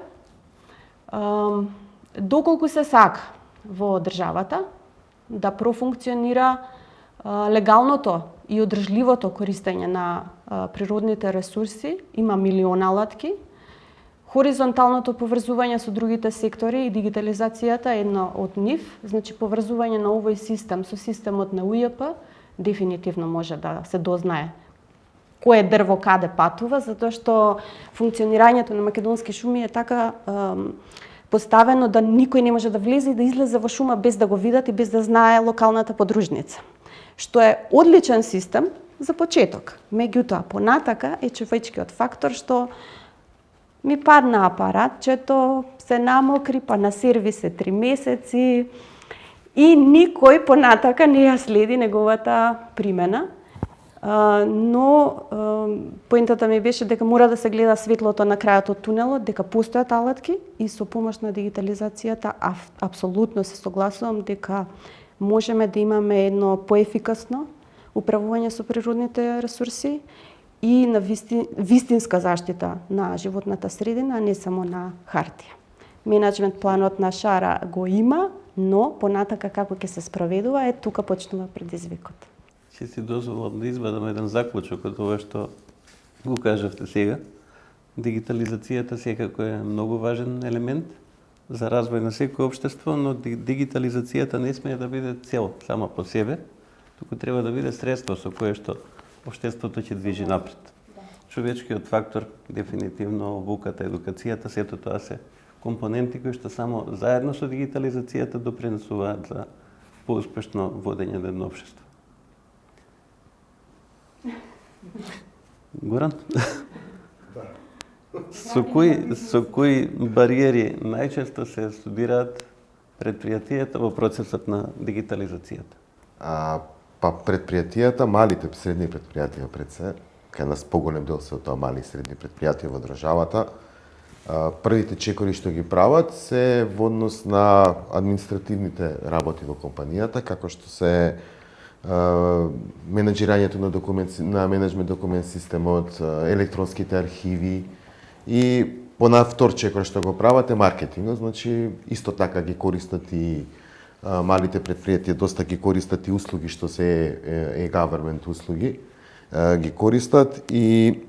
Доколку се сака во државата да профункционира легалното и одржливото користење на природните ресурси, има милион алатки. Хоризонталното поврзување со другите сектори и дигитализацијата е една од нив, значи поврзување на овој систем со системот на УЈП дефинитивно може да се дознае кое дрво каде патува, затоа што функционирањето на македонски шуми е така поставено да никој не може да влезе и да излезе во шума без да го видат и без да знае локалната подружница. Што е одличен систем за почеток. Меѓутоа, понатака е човечкиот фактор што ми падна апаратчето, се намокри, па на сервис е 3 месеци и никој понатака не ја следи неговата примена. Но поентата ми беше дека мора да се гледа светлото на крајот од тунелот, дека постојат алатки и со помош на дигитализацијата апсолутно се согласувам дека можеме да имаме едно поефикасно управување со природните ресурси и на вистинска заштита на животната средина, а не само на хартија. Менеджмент планот на Шара го има, Но понатака како ќе се спроведува тука почнува предизвикот. Ќе си дозволам да извадам еден заклучок од ова што го кажавте сега. Дигитализацијата секако е многу важен елемент за развој на секој општество, но дигитализацијата не смее да биде цел сама по себе, туку треба да биде средство со кое што општеството ќе движи напред. Човечкиот фактор, дефинитивно обуката, едукацијата, сето тоа се компоненти кои што само заедно со дигитализацијата допринесуваат за поуспешно водење на едно општество. Горан? Со кои бариери најчесто се студираат предпријатијата во процесот на дигитализацијата? Предпријатијата, малите средни предпријатија пред се, кај нас поголем дел се тоа мали и средни предпријатија во државата. Првите чекори што ги прават се во однос на административните работи во компанијата, како што се менеджирањето на менеджмент документ системот, електронските архиви и втор чекор што го прават е маркетингот, значи исто така ги користат и малите предпријатија, доста ги користат и услуги што се e-government услуги, ги користат и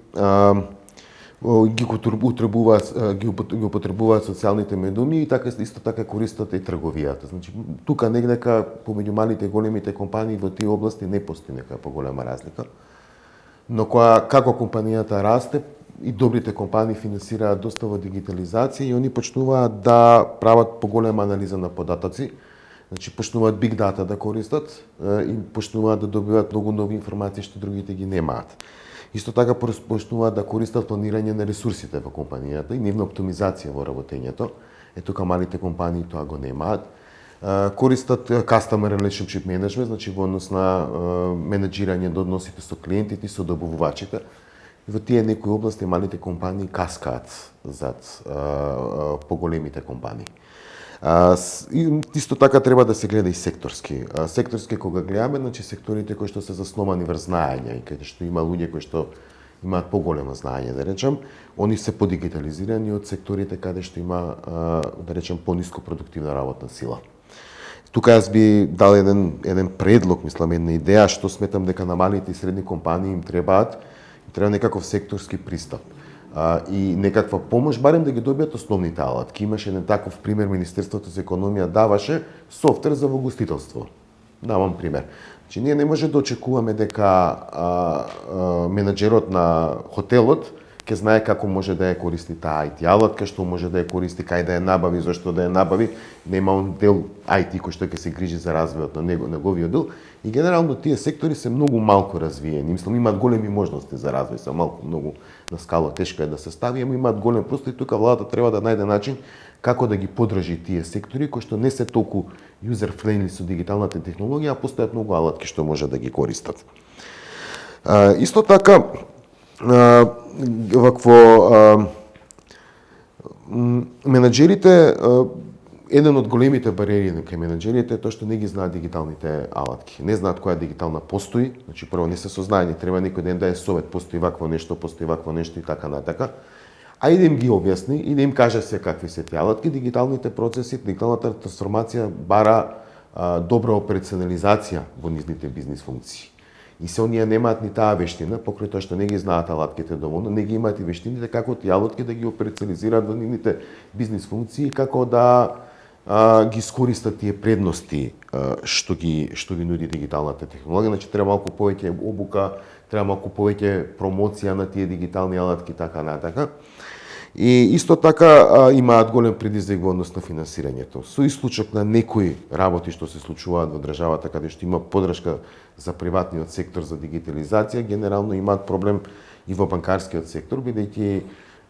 ги употребуваат социјалните медуми и така исто така користат и трговијата. Значи тука негдека помеѓу малите и големите компании во тие области не постои нека поголема разлика. Но како компанијата расте и добрите компании финансираат доста во дигитализација и они почнуваат да прават поголема анализа на податоци. Значи почнуваат big data да користат и почнуваат да добиваат многу нови информации што другите ги немаат. Исто така почнуваат да користат планирање на ресурсите во компанијата и нивна оптимизација во работењето. Тука малите компании тоа го немаат. Користат customer relationship management, значи во однос на менеджирање до односите со клиентите и со добавувачите. Во тие некои области малите компании каскаат зад поголемите компании. Исто така треба да се гледа и секторски. Секторски кога гледаме, значи секторите кои што се засновани врз знаење и каде што има луѓе кои што имаат поголемо знаење, да речем, они се подигитализирани од секторите каде што има, да речем, пониско продуктивна работна сила. Тука јас би дал еден предлог, мислам, една идеја што сметам дека на малите и средни компании им треба некаков секторски пристап. И некаква помош, барем да ги добијат основните алатки. Имаше еден таков пример, Министерството за економија даваше софтвер за вогостителство. Давам пример. Значи, ние не може да очекуваме дека менеджерот на хотелот ќе знае како може да ја користи таа IT алатка, што може да ја користи, кај да ја набави, зашто да ја набави. Нема он дел IT кој што ќе се грижи за развојот на неговиот дел. И генерално тие сектори се многу малку развиени. Мислам, имаат големи можности за развој, се многу на скала тешко е да се стави, ама имаат голем простор и тука владата треба да најде начин како да ги поддржи тие сектори кои што не се толку user-friendly со дигиталната технологија, а постојат многу алатки што може да ги користат. Исто така, менеджерите, еден од големите бариери кај менеджерите е тоа што не ги знаат дигиталните алатки. Не знаат која дигитална постои, значи прво не се сознаени, треба некој ден да е совет, постои вакво нешто и така натака. А и да им ги објасни и да им каже се какви се тие алатки, дигиталните процеси, дигиталната трансформација бара добра операционализација во низните бизнис функции. И се оние немаат ни таа вештина, покрај тоа што не ги знаат алатките доволно, не ги имаат и вештините како тие алатки да ги операционализираат во нивните бизнис функции, како да ги искористат тие предности што ги нуди дигиталната технологија. Значи треба малку повеќе обука, треба малку повеќе промоција на тие дигитални алатки така натака. И исто така имаат голем предизвик во однос на финансирањето. Со исклучок на некои работи што се случуваат во државата каде што има поддршка за приватниот сектор за дигитализација, генерално имаат проблем и во банкарскиот сектор, бидејќи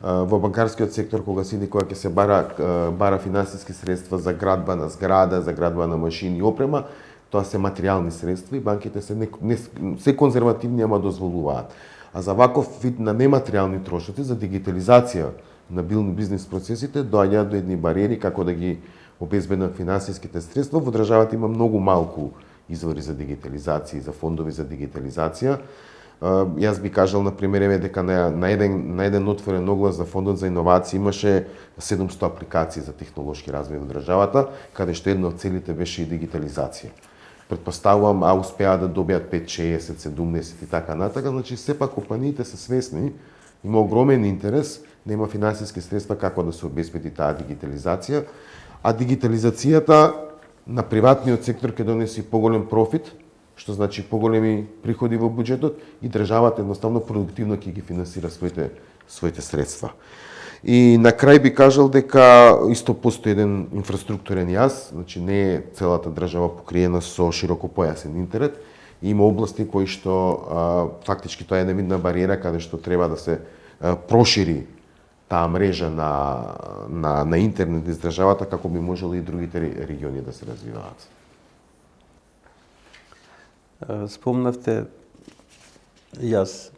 во банкарскиот сектор кога ќе се бара финансиски средства за градба на зграда, за градба на машини и опрема, тоа се материјални средства и банките се конзервативни, ама дозволуваат. А за ваков вид на нематеријални трошоци за дигитализација на бизнис процесите доаѓаат до едни бариери како да ги обезбедат финансиските средства. Во државата има многу малку извори за дигитализација и за фондови за дигитализација. Јас би кажал, например, дека на еден отворен оглас за Фондот за иновации имаше 700 апликации за технолошки развој во државата, каде што една од целите беше и дигитализација. Предпоставувам, успеа да добијат 5, 60, 70 и така натака, значи сепак компаниите се свесни, има огромен интерес, нема финансиски средства како да се обезбеди таа дигитализација, а дигитализацијата на приватниот сектор ќе донеси поголем профит, што значи поголеми приходи во буџетот и државата едноставно продуктивно ќе ги финансира своите средства. И на крај би кажал дека исто постои еден инфраструктурен јаз, значи не е целата држава покриена со широкопојасен интернет, и има области кои што фактички тоа е една видна бариера каде што треба да се прошири таа мрежа на интернет из државата како би можело и другите региони да се развиваат. Спомнавте јас,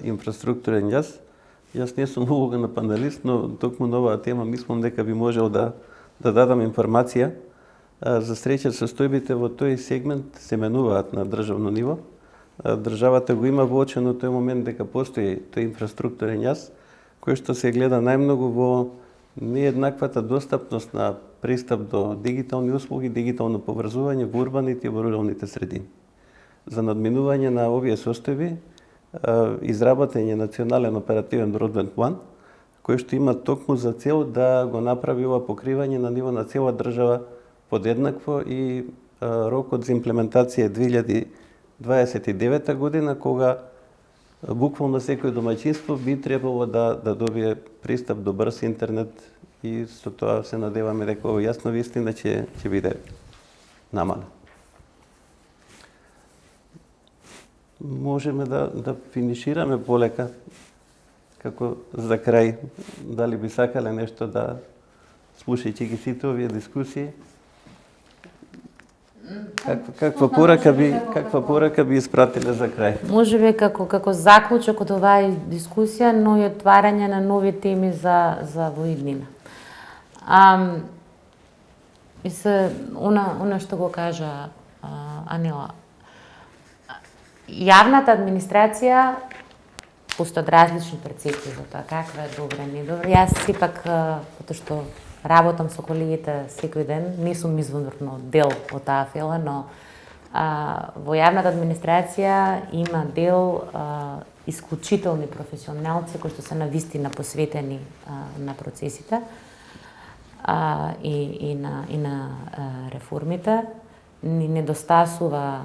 инфраструктурен јас. Јас не сум улога на панелист, но токму на оваа тема мислам дека би можел да дадам информација. За среќа состојбите во тој сегмент се менуваат на државно ниво. Државата го има воочено тој момент дека постои тој инфраструктурен јас, кој што се гледа најмногу во нееднаквата достапност на пристап до дигитални услуги, дигитално поврзување во урбаните и во руралните средини. За надминување на овие состојби, изработен е национален оперативен бродбенд план, кој што има токму за цел да го направи ова покривање на ниво на цела држава подеднакво и рокот за имплементација е 2029 година, кога буквално секој домаќинство би требало да добие пристап до брз интернет, и со тоа се надеваме дека овој јасно вистина ќе биде намален. Можеме да финишираме полека, како за крај, дали би сакале нешто да, слушајќи ги сите овие дискусии, каква порака би испратиле за крај? Можеби како заклучок од оваа дискусија, но и отварање на нови теми за во иднина. И се она што го кажа Анела, јавната администрација постојат различни перцепции за тоа каква е добра, не добра. Јас сепак, потоа што работам со колегите секој ден, не сум извонорно дел од таа фела, но во јавната администрација има дел исклучителни професионалци кои што се навистина посветени на процесите и на реформите. Ни недостасува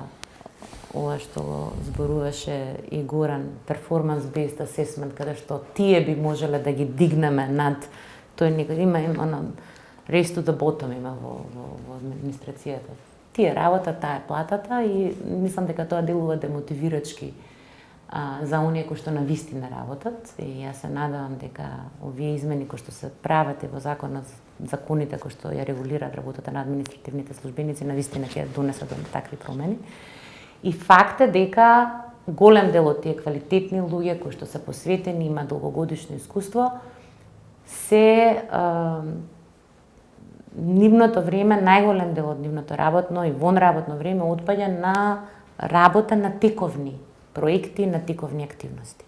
ова што го зборуваше и Горан, performance-based assessment, каде што тие би можеле да ги дигнеме над тој некој, има race to the bottom има во администрацијата. Тие работат, таа е платата, и мислам дека тоа делува демотивирачки за оние кои што навистина работат, и јас се надевам дека овие измени кои што се прават во законите кои што ја регулираат работата на административните службеници навистина ќе донесат до такви промени. И факт е дека голем дел од тие квалитетни луѓе кои што се посветени, има долгогодишно искуство, нивното време, најголем дел од нивното работно и вонработно време отпаѓа на работа на тековни проекти, на тековни активности.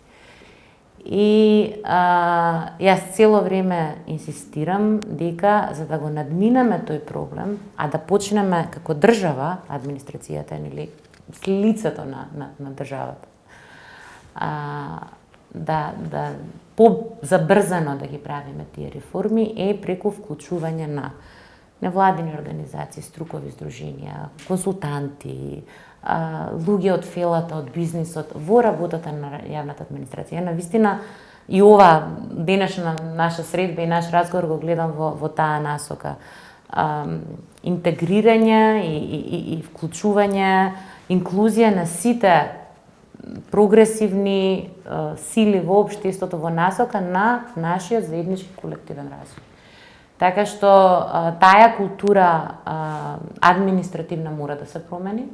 И јас цело време инсистирам дека за да го надминеме тој проблем, а да почнеме како држава, администрацијата нели с лицето на државата, да по-забрзано да ги правиме тие реформи е преку вклучување на невладини организации, струкови здруженија, консултанти, луѓе од фелата, од бизнисот во работата на јавната администрација. Навистина и ова денешна наша средба и наш разговор го гледам во таа насока. Интегрирање и вклучување, инклузија на сите прогресивни сили во општеството во насока на нашиот заеднички колективен развој. Така што таа култура административна мора да се промени.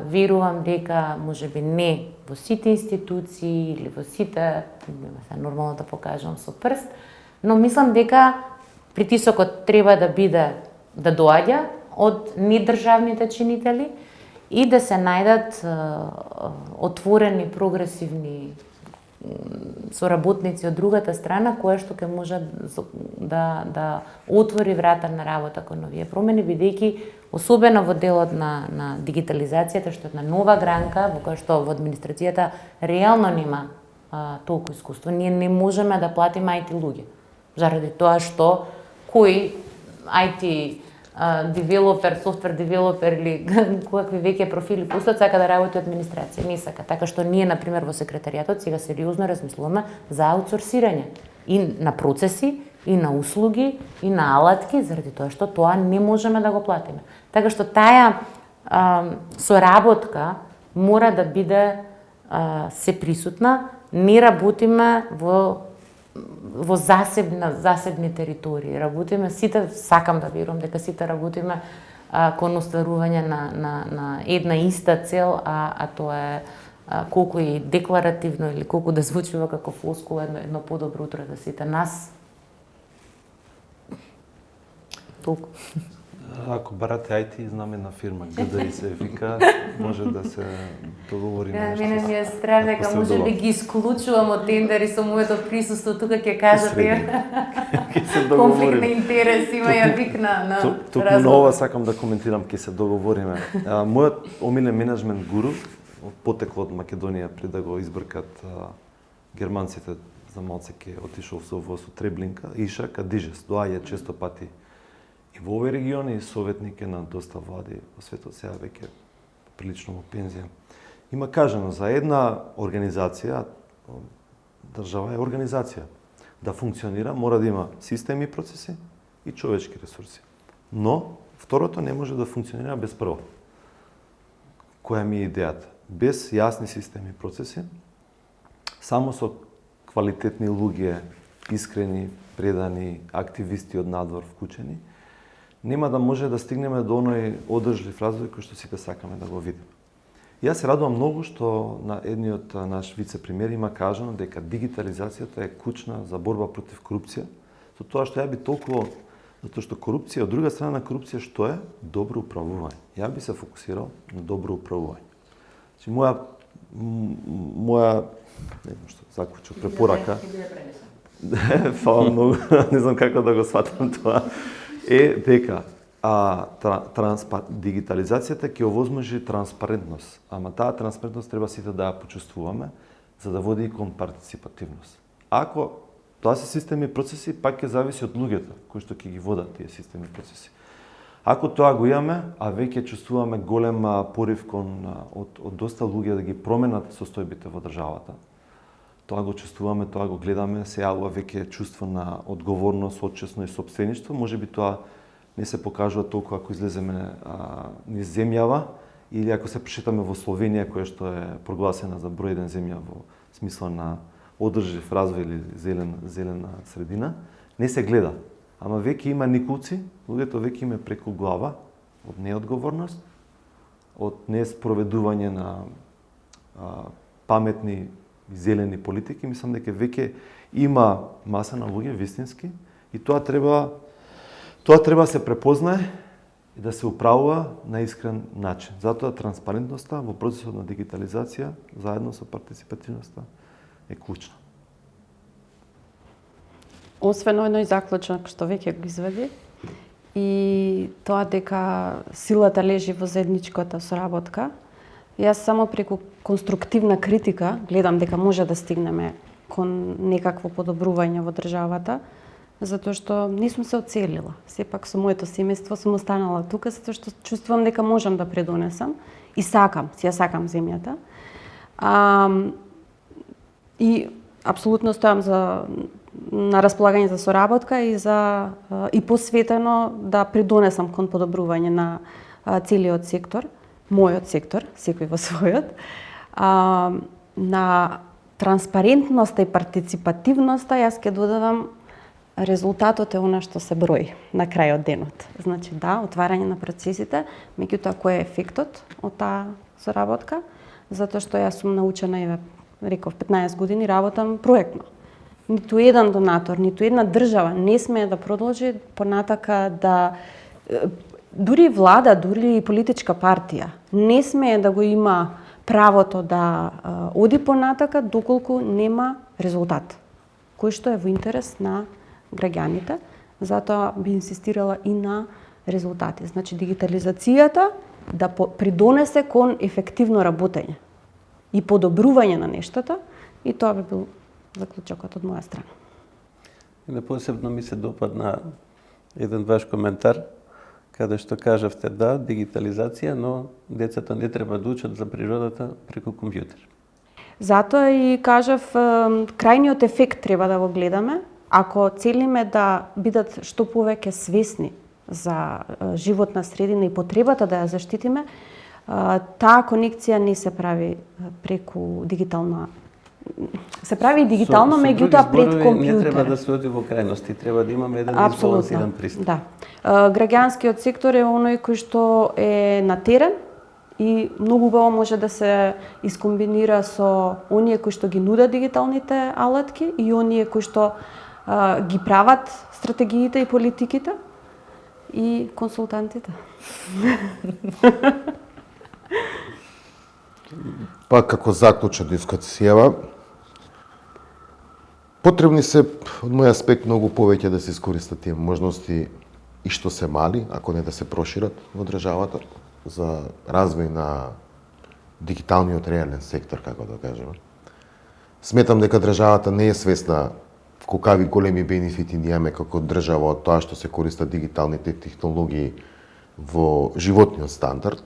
Верувам дека можеби не во сите институции или во сите, нормално да покажам со прст, но мислам дека притисокот треба да доаѓа од недржавните чинители и да се најдат отворени, прогресивни соработници од другата страна, која што ќе може да отвори врата на работа кон овие промени, бидејќи особено во делот на дигитализацијата, што е една нова гранка, во која што во администрацијата реално нема толку искуство, ние не можеме да платиме IT луѓе. Заради тоа што кој IT девелопер, софтвер девелопер или какви веќе профили пустат, сака да работи од администрација, не сака. Така што ние, например, во секретаријатот сега сериозно размислуваме за аутсорсирање и на процеси, и на услуги, и на алатки, заради тоа што тоа не можеме да го платиме. Така што таа соработка мора да биде се присутна, не работиме во засебни територии. Работиме сите, сакам да верувам дека сите работиме кон остварување на една иста цел, а тоа е колку и декларативно или колку да звучува како флоскула едно подобро утро за сите нас. Толку. Ако барате IT, знаме на фирма ГДИ се вика, може да се договориме нешто. Мене ми е страх дека може би ги исклучувам од тендери со моето присуство, тука ќе кажат Ќе се конфликт на договориме. интерес, има ја вик на Туку на ова сакам да коментирам, ќе се договориме. Мојот омилен менеджмент гуру, потекло од Македонија пред да го избркат германците за малце ќе отишол во Треблинка, Иша Кадижес, доаѓа често пати и во овој регион и советник е на доста влади во светот, сега веќе прилично во пензија. Има кажано за една организација, држава е организација, да функционира мора да има системи и процеси и човечки ресурси. Но второто не може да функционира без прво. Која ми е идејата? Без јасни системи и процеси, само со квалитетни луѓе, искрени, предани, активисти од надвор вклучени, нема да може да стигнеме до оној одржлив развој кој што сите сакаме да го видиме. Јас се радувам многу што на едниот наш вице-премиер има кажано дека дигитализацијата е клучна за борба против корупција, со тоа што ја би толку, затоа што корупција, од друга страна на корупција што е? Добро управување. Ја би се фокусирал на добро управување. Значи моја не знам што заклучок, препорака. Фала многу, не знам како да го сватам тоа. Е дека дигитализацијата ќе овозможи транспарентност, ама таа транспарентност треба сите да ја почувствуваме за да води кон партиципативност. Ако тоа се системи и процеси, пак ќе зависи од луѓето кои што ќе ги водат тие системи и процеси. Ако тоа го имаме, а веќе чувствуваме голем порив од доста луѓе да ги променат состојбите во државата, тоа го чувствуваме, тоа го гледаме, се јавува веќе чувство на одговорност, отчесно и сопствеништво. Можеби тоа не се покажува толку ако излеземе низ земјава или ако се прошетаме во Словенија, која што е прогласена за број 1 земја во смисла на одржлив развој или зелена средина, не се гледа. Ама веќе има никулци, луѓето веќе има преку глава од неодговорност, од неспроведување на паметни и зелени политики. Мислам дека веќе има маса на луѓе вистински и тоа треба да се препознае и да се управува на искрен начин. Затоа транспарентноста во процесот на дигитализација заедно со партиципативноста е клучна. Освен оној заклучок што веќе го изведи, и тоа дека силата лежи во заедничката соработка, јас само преку конструктивна критика гледам дека може да стигнеме кон некакво подобрување во државата, затоа што не сум се оцелила. Сепак со моето семејство сум останала тука затоа што чувствувам дека можам да предонесам и сакам земјата. И апсолутно стојам на располагање за соработка и посветено да придонесам кон подобрување на целиот сектор, мојот сектор, секој во својот, на транспарентноста и партиципативноста. Јас ќе додадам резултатот е она што се брои на крајот денот. Значи да, отварање на процесите, меѓутоа кој е ефектот од таа соработка, затоа што јас сум научена и реков 15 години работам проектно. Ниту еден донатор, ниту една држава не смее да продолжи понатака да дури влада, дури и политичка партија не смее да го има правото да оди понатака доколку нема резултат, кој што е во интерес на граѓаните. Затоа би инсистирала и на резултати. Значи, дигитализацијата да придонесе кон ефективно работење и подобрување на нештата, и тоа би бил заклучокот од моја страна. И посебно ми се допадна еден ваш коментар, каде што кажавте да, дигитализација, но децата не треба да учат за природата преку компјутер. Затоа и кажав, крајниот ефект треба да го гледаме, ако целиме да бидат што повеќе свесни за животна средина и потребата да ја заштитиме, таа конекција не се прави преку дигитална. Се прави и дигитално, меѓутоа пред компјутер. Не треба да се оди во крајности, треба да имаме еден избалансиран пристап. Да. Граѓанскиот сектор е оној кој што е на терен и многу убаво може да се искомбинира со оние кои што ги нудат дигиталните алатки и оние кои што ги прават стратегиите и политиките и консултантите. Па како заклуча дискусијава, потребни се, од мој аспект, многу повеќе да се искористат тие можности и што се мали, ако не да се прошират во државата, за развој на дигиталниот реален сектор, како да кажеме. Сметам дека државата не е свесна какви големи бенефити ние имаме како држава од тоа што се користат дигиталните технологии во животниот стандард.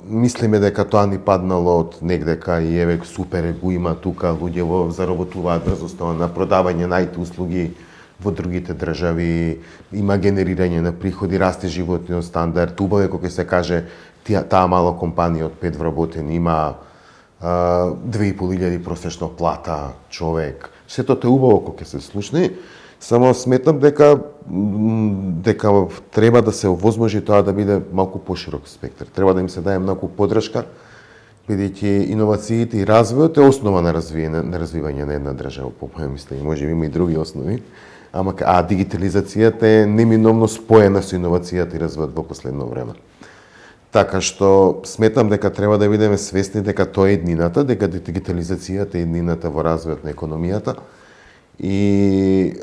Мислиме дека тоа ни паднало од негдека и еве супер го има тука, луѓе во заработуваат врз основа на продавање на IT услуги во другите држави, има генерирање на приходи, расте животниот стандард, убаво е кога се каже таа мала компанија од 5 вработени има 2.500 просечна плата човек. Сето тоа е убаво кога се слушне, само сметам дека треба да се овозможи тоа да биде малку поширок спектар. Треба да им се даде многу поддршка, бидејќи иновациите и развојот е основа на развивање на една држава, по моје мислење. Може би има и други основи, а дигитализацијата е неминовно споена со иновацијата и развојот во последно време. Така што сметам дека треба да бидеме свесни дека тоа е еднината, дека дигитализацијата е еднината во развојот на економијата и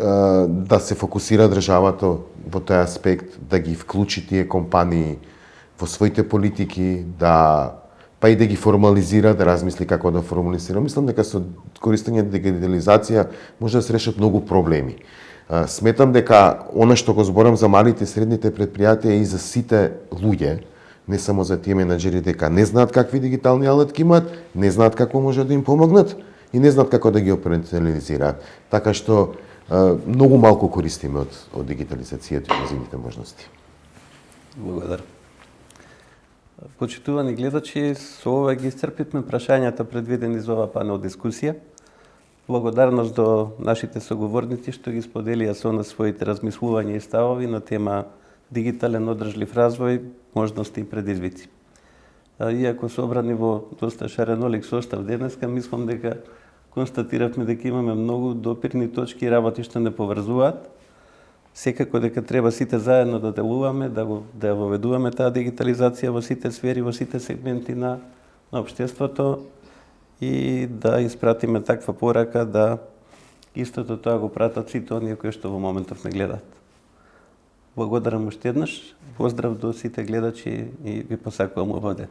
да се фокусира државата во тој аспект, да ги вклучи тие компании во своите политики, па и да ги формализира, да размисли како да формализира. Мислам дека со користење на дигитализација може да се решат многу проблеми. Сметам дека она што го зборам за малите и средните предпријатија и за сите луѓе, не само за тие менаџери, дека не знаат какви дигитални алатки имаат, не знаат како може да им помогнат и не знаат како да ги операционализираат. Така што многу малку користиме од дигитализацијата и незините можности. Благодарам. Почитувани гледачи, со ова ги исцрпивме прашањата предвидени за ова панел дискусија. Благодарност до нашите соговорници што ги споделија со нас своите размислувања и ставови на тема дигитален одржлив развој, можности и предизвици. Иако собрани во доста шаренолик состав денеска, мислам дека констатиравме дека имаме многу допирни точки и работи што не поврзуваат. Секако дека треба сите заедно да делуваме, да ја воведуваме таа дигитализација во сите сфери, во сите сегменти на општеството и да испратиме таква порака да истото тоа го пратат сите оние кои што во моментов не гледаат. Благодарам уште еднаш, поздрав до сите гледачи и ви посакувам убав ден.